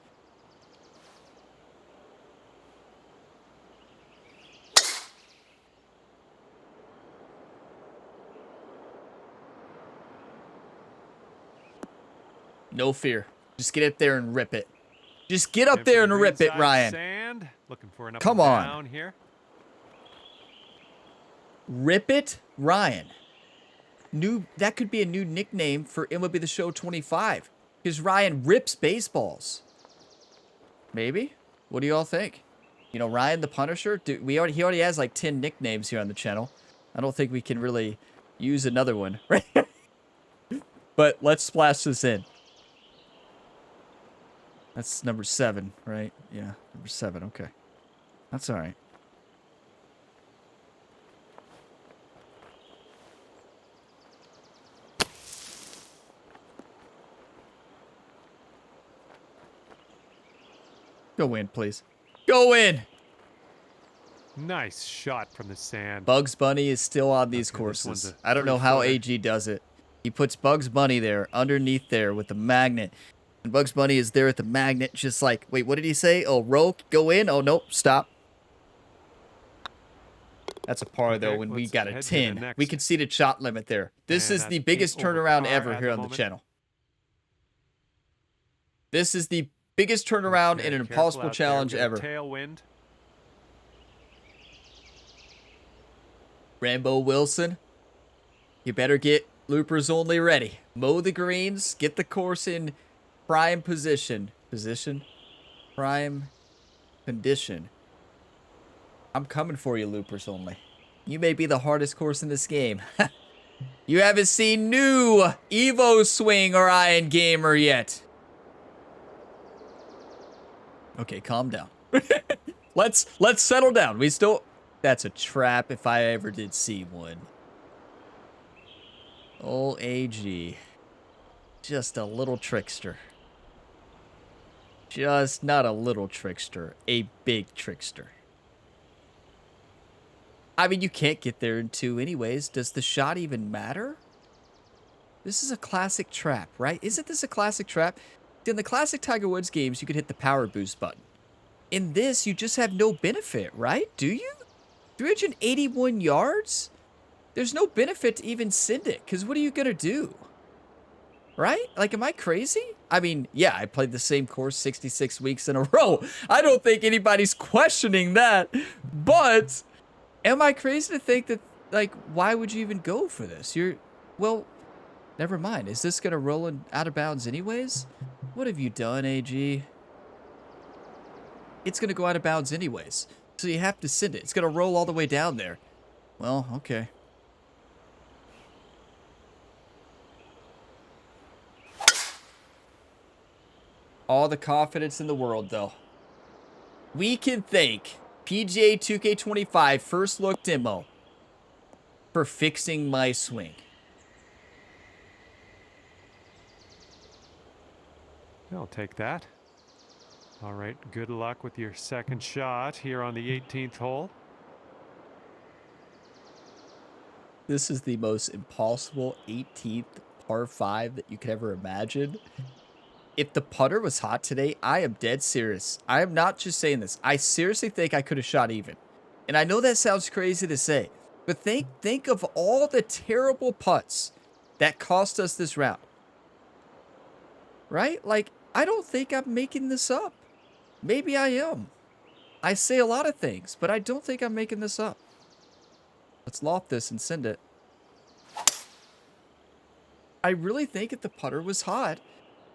S1: No fear. Just get up there and rip it. Just get up there and rip it, Ryan.
S2: Sand. Looking for an up
S1: Come
S2: and
S1: on.
S2: down here.
S1: Rip it, Ryan. That could be a new nickname for MLB The Show 25. Because Ryan rips baseballs. Maybe? What do you all think? You know, Ryan the Punisher? He already has like 10 nicknames here on the channel. I don't think we can really use another one, right? But let's splash this in. That's number 7, right? Yeah, number 7. Okay. That's all right. Go in, please. Go in!
S2: Nice shot from the sand.
S1: Bugs Bunny is still on these
S2: Okay,
S1: courses. I don't know how AG does it. He puts Bugs Bunny there, underneath there with the magnet. And Bugs Bunny is there at the magnet, just like, wait, what did he say? Oh, roll, go in? Oh, nope, stop. That's a par, though, when we got a 10. We conceded shot limit there. This is the biggest turnaround ever here on the channel. This is the biggest turnaround in an impossible challenge ever.
S2: Tailwind.
S1: Rambo Wilson, you better get loopers only ready. Mow the greens, get the course in prime position. Prime condition. I'm coming for you, loopers only. You may be the hardest course in this game. You haven't seen new Evo swing or Iron Gamer yet. Okay, calm down. Let's settle down. We still... That's a trap if I ever did see one. Old AG. Just a little trickster. Just not a little trickster. A big trickster. I mean, you can't get there in 2 anyways. Does the shot even matter? This is a classic trap, right? Isn't this a classic trap? In the classic Tiger Woods games, you could hit the power boost button. In this, you just have no benefit, right? Do you? 381 yards? There's no benefit to even send it, because what are you going to do? Right? Like, am I crazy? I mean, yeah, I played the same course 66 weeks in a row. I don't think anybody's questioning that. But, am I crazy to think that, like, why would you even go for this? Well, never mind. Is this going to roll out of bounds anyways? What have you done, AG? It's going to go out of bounds anyways. So you have to send it. It's going to roll all the way down there. Well, okay. All the confidence in the world, though. We can thank PGA 2K25 First Look Demo for fixing my swing.
S2: I'll take that. All right, good luck with your second shot here on the 18th hole.
S1: This is the most impossible 18th par 5 that you could ever imagine. If the putter was hot today, I am dead serious. I am not just saying this. I seriously think I could have shot even. And I know that sounds crazy to say, but think of all the terrible putts that cost us this round. Right? Like, I don't think I'm making this up. Maybe I am. I say a lot of things, but I don't think I'm making this up. Let's loft this and send it. I really think if the putter was hot,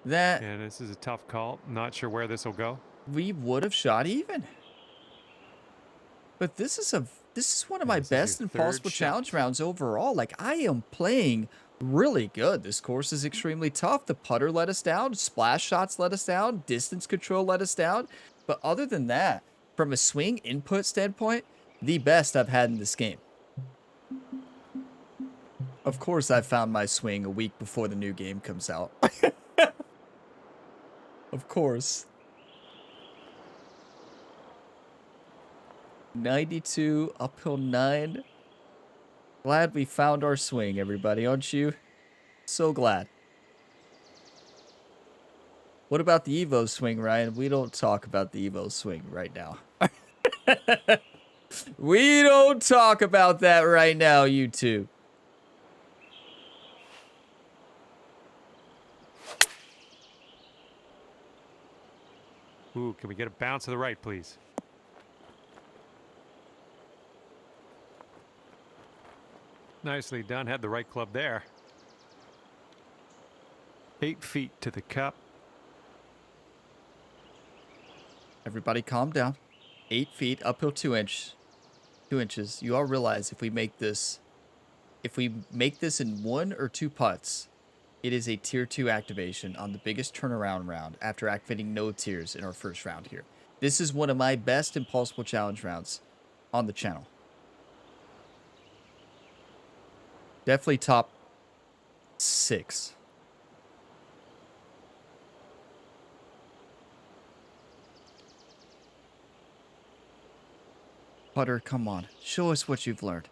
S1: that...
S2: Yeah, this is a tough call. Not sure where this will go.
S1: We would have shot even. But this is one of my best Impossible Challenge rounds overall. Like, I am playing really good. This course is extremely tough. The putter let us down. Splash shots let us down. Distance control let us down. But other than that, from a swing input standpoint, the best I've had in this game. Of course, I found my swing a week before the new game comes out. Of course. 92, uphill 9. Glad we found our swing, everybody, aren't you? So glad. What about the Evo swing, Ryan? We don't talk about the Evo swing right now. We don't talk about that right now, YouTube.
S2: Ooh, can we get a bounce to the right, please? Nicely done. Had the right club there. 8 feet to the cup.
S1: Everybody calm down. 8 feet, uphill 2 inches. You all realize if we make this in 1 or 2 putts, it is a tier 2 activation on the biggest turnaround round after activating no tiers in our first round here. This is one of my best Impossible Challenge rounds on the channel. Definitely top 6. Putter, come on. Show us what you've learned.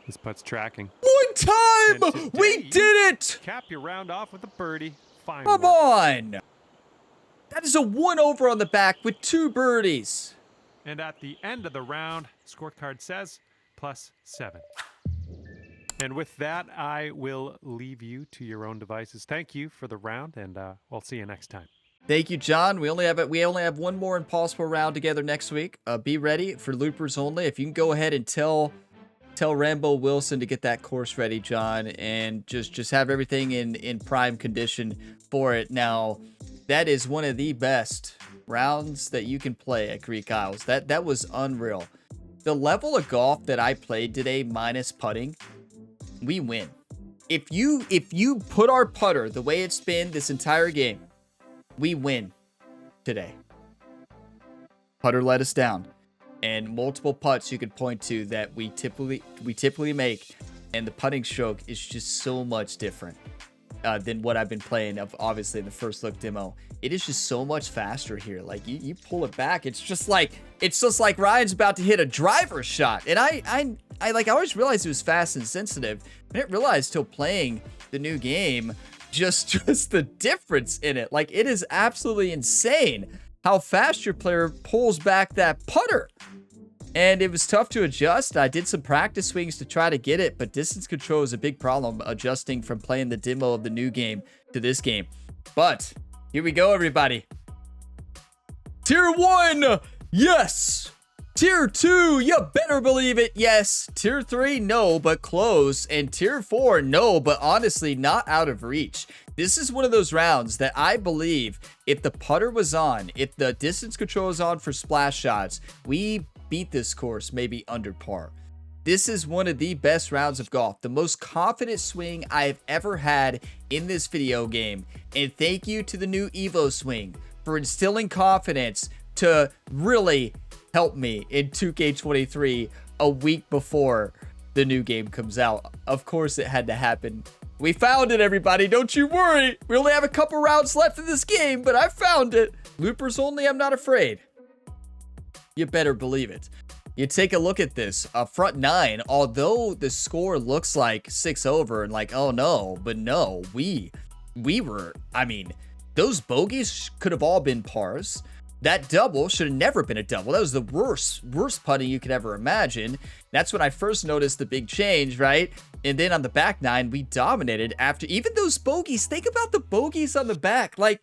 S2: This putt's tracking.
S1: One time!
S2: Today,
S1: We did it!
S2: Cap your round off with a birdie. Fine
S1: Come
S2: work.
S1: on! That is a 1 over on the back with 2 birdies.
S2: And at the end of the round, scorecard says +7. And with that, I will leave you to your own devices. Thank you for the round, and we'll see you next time.
S1: Thank you, John. We only have one more Impossible round together next week. Be ready for loopers only. If you can go ahead and tell Rambo Wilson to get that course ready, John, and just have everything in prime condition for it. Now, that is one of the best rounds that you can play at Greek Isles. That was unreal. The level of golf that I played today minus putting, we win. If you put our putter the way it's been this entire game, we win today. Putter let us down. And multiple putts you could point to that we typically make, and the putting stroke is just so much different than what I've been playing of obviously in the first look demo. It is just so much faster here. Like you pull it back, it's just like Ryan's about to hit a driver shot. And I always realized it was fast and sensitive. I didn't realize till playing the new game just the difference in it. Like, it is absolutely insane how fast your player pulls back that putter. And it was tough to adjust. I did some practice swings to try to get it, but distance control is a big problem adjusting from playing the demo of the new game to this game. But here we go, everybody. Tier 1, yes. Tier 2, you better believe it, yes. Tier 3, no, but close. And Tier 4, no, but honestly not out of reach. This is one of those rounds that I believe if the putter was on, if the distance control is on for splash shots, we beat this course maybe under par. This is one of the best rounds of golf, the most confident swing I've ever had in this video game. And thank you to the new Evo swing for instilling confidence to really help me in 2K23 a week before the new game comes out. Of course it had to happen. We found it, everybody. Don't you worry. We only have a couple rounds left in this game, but I found it. Loopers only, I'm not afraid. You better believe it. You take a look at this. Front 9, although the score looks like 6 over and like, oh no, but no, we were, I mean, those bogeys could have all been pars. That double should have never been a double. That was the worst putting you could ever imagine. That's when I first noticed the big change, right? And then on the back 9, we dominated after even those bogeys. Think about the bogeys on the back. Like,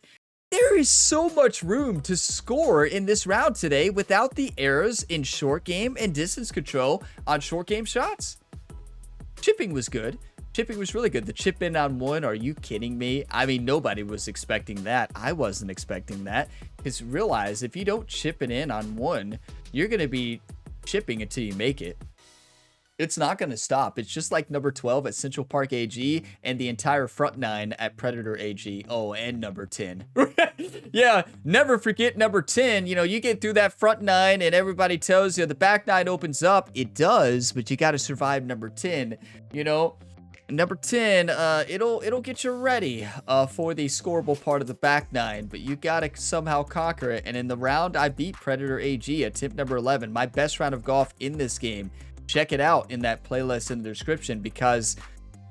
S1: there is so much room to score in this round today without the errors in short game and distance control on short game shots. Chipping was good. Chipping was really good. The chip in on 1, are you kidding me? I mean, nobody was expecting that. I wasn't expecting that. Because realize, if you don't chip it in on 1, you're going to be chipping until you make it. It's not going to stop. It's just like number 12 at Central Park AG and the entire front 9 at Predator AG. Oh, and number 10. Yeah, never forget number 10. You know, you get through that front 9 and everybody tells you the back 9 opens up. It does, but you got to survive number 10, you know. Number 10, it'll get you ready for the scoreable part of the back 9, but you gotta somehow conquer it. And in the round, I beat Predator AG at tip number 11, my best round of golf in this game. Check it out in that playlist in the description, because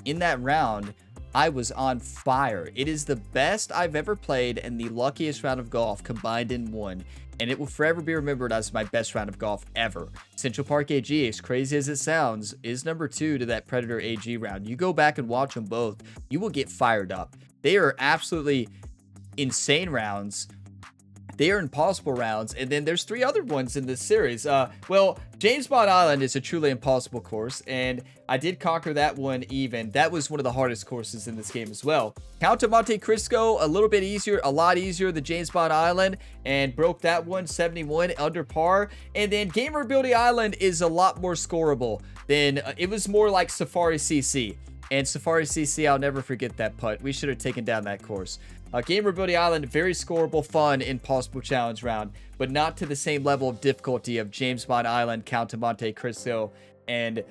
S1: in that round, I was on fire. It is the best I've ever played and the luckiest round of golf combined in one. And it will forever be remembered as my best round of golf ever. Central Park AG, as crazy as it sounds, is number 2 to that Predator AG round. You go back and watch them both, you will get fired up. They are absolutely insane rounds. They are impossible rounds. And then there's 3 other ones in this series. Well, James Bond Island is a truly impossible course, and I did conquer that one even. That was one of the hardest courses in this game as well. Count Monte Cristo, a little bit easier, a lot easier than James Bond Island, and broke that one, 71 under par. And then Gamer Ability Island is a lot more scoreable than, it was more like Safari CC. And Safari CC, I'll never forget that putt. We should have taken down that course. Gamer Ability Island, very scoreable, fun, impossible challenge round, but not to the same level of difficulty of James Bond Island, Count Monte Cristo, and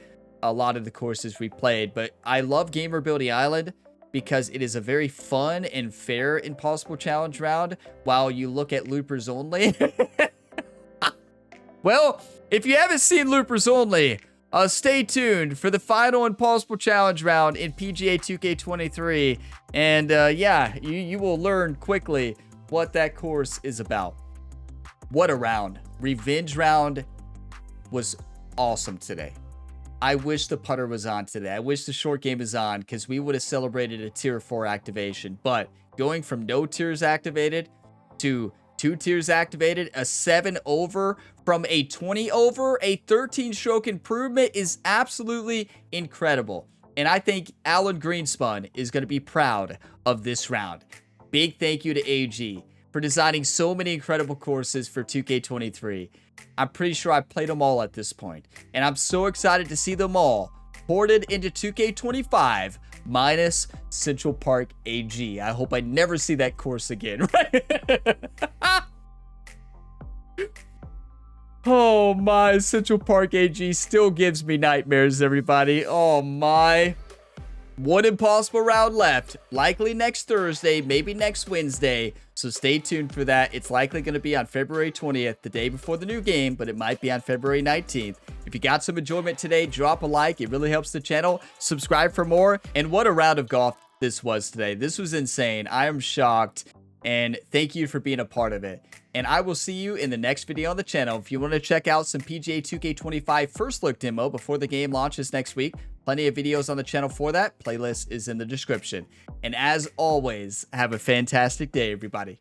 S1: a lot of the courses we played. But I love Gamer Ability Island because it is a very fun and fair impossible challenge round, while you look at loopers only. Well, if you haven't seen loopers only, stay tuned for the final impossible challenge round in PGA 2K23. And yeah, you will learn quickly what that course is about. What a round. Revenge round was awesome today. I wish the putter was on today. I wish the short game is on, because we would have celebrated a tier 4 activation. But going from no tiers activated to 2 tiers activated, a 7 over from a 20 over, a 13 stroke improvement is absolutely incredible. And I think Alan Greenspun is going to be proud of this round. Big thank you to AG for designing so many incredible courses for 2K23. I'm pretty sure I played them all at this point, and I'm so excited to see them all ported into 2K25 minus Central Park AG. I hope I never see that course again. Oh my, Central Park AG still gives me nightmares, everybody. Oh my. One impossible round left, likely next Thursday, maybe next Wednesday, so stay tuned for that. It's likely going to be on February 20th, the day before the new game, but it might be on February 19th. If you got some enjoyment today, drop a like. It really helps the channel. Subscribe for more. And what a round of golf this was today. This was insane. I am shocked, and thank you for being a part of it. And I will see you in the next video on the channel. If you want to check out some PGA 2K25 first look demo before the game launches next week, plenty of videos on the channel for that. Playlist is in the description. And as always, have a fantastic day, everybody.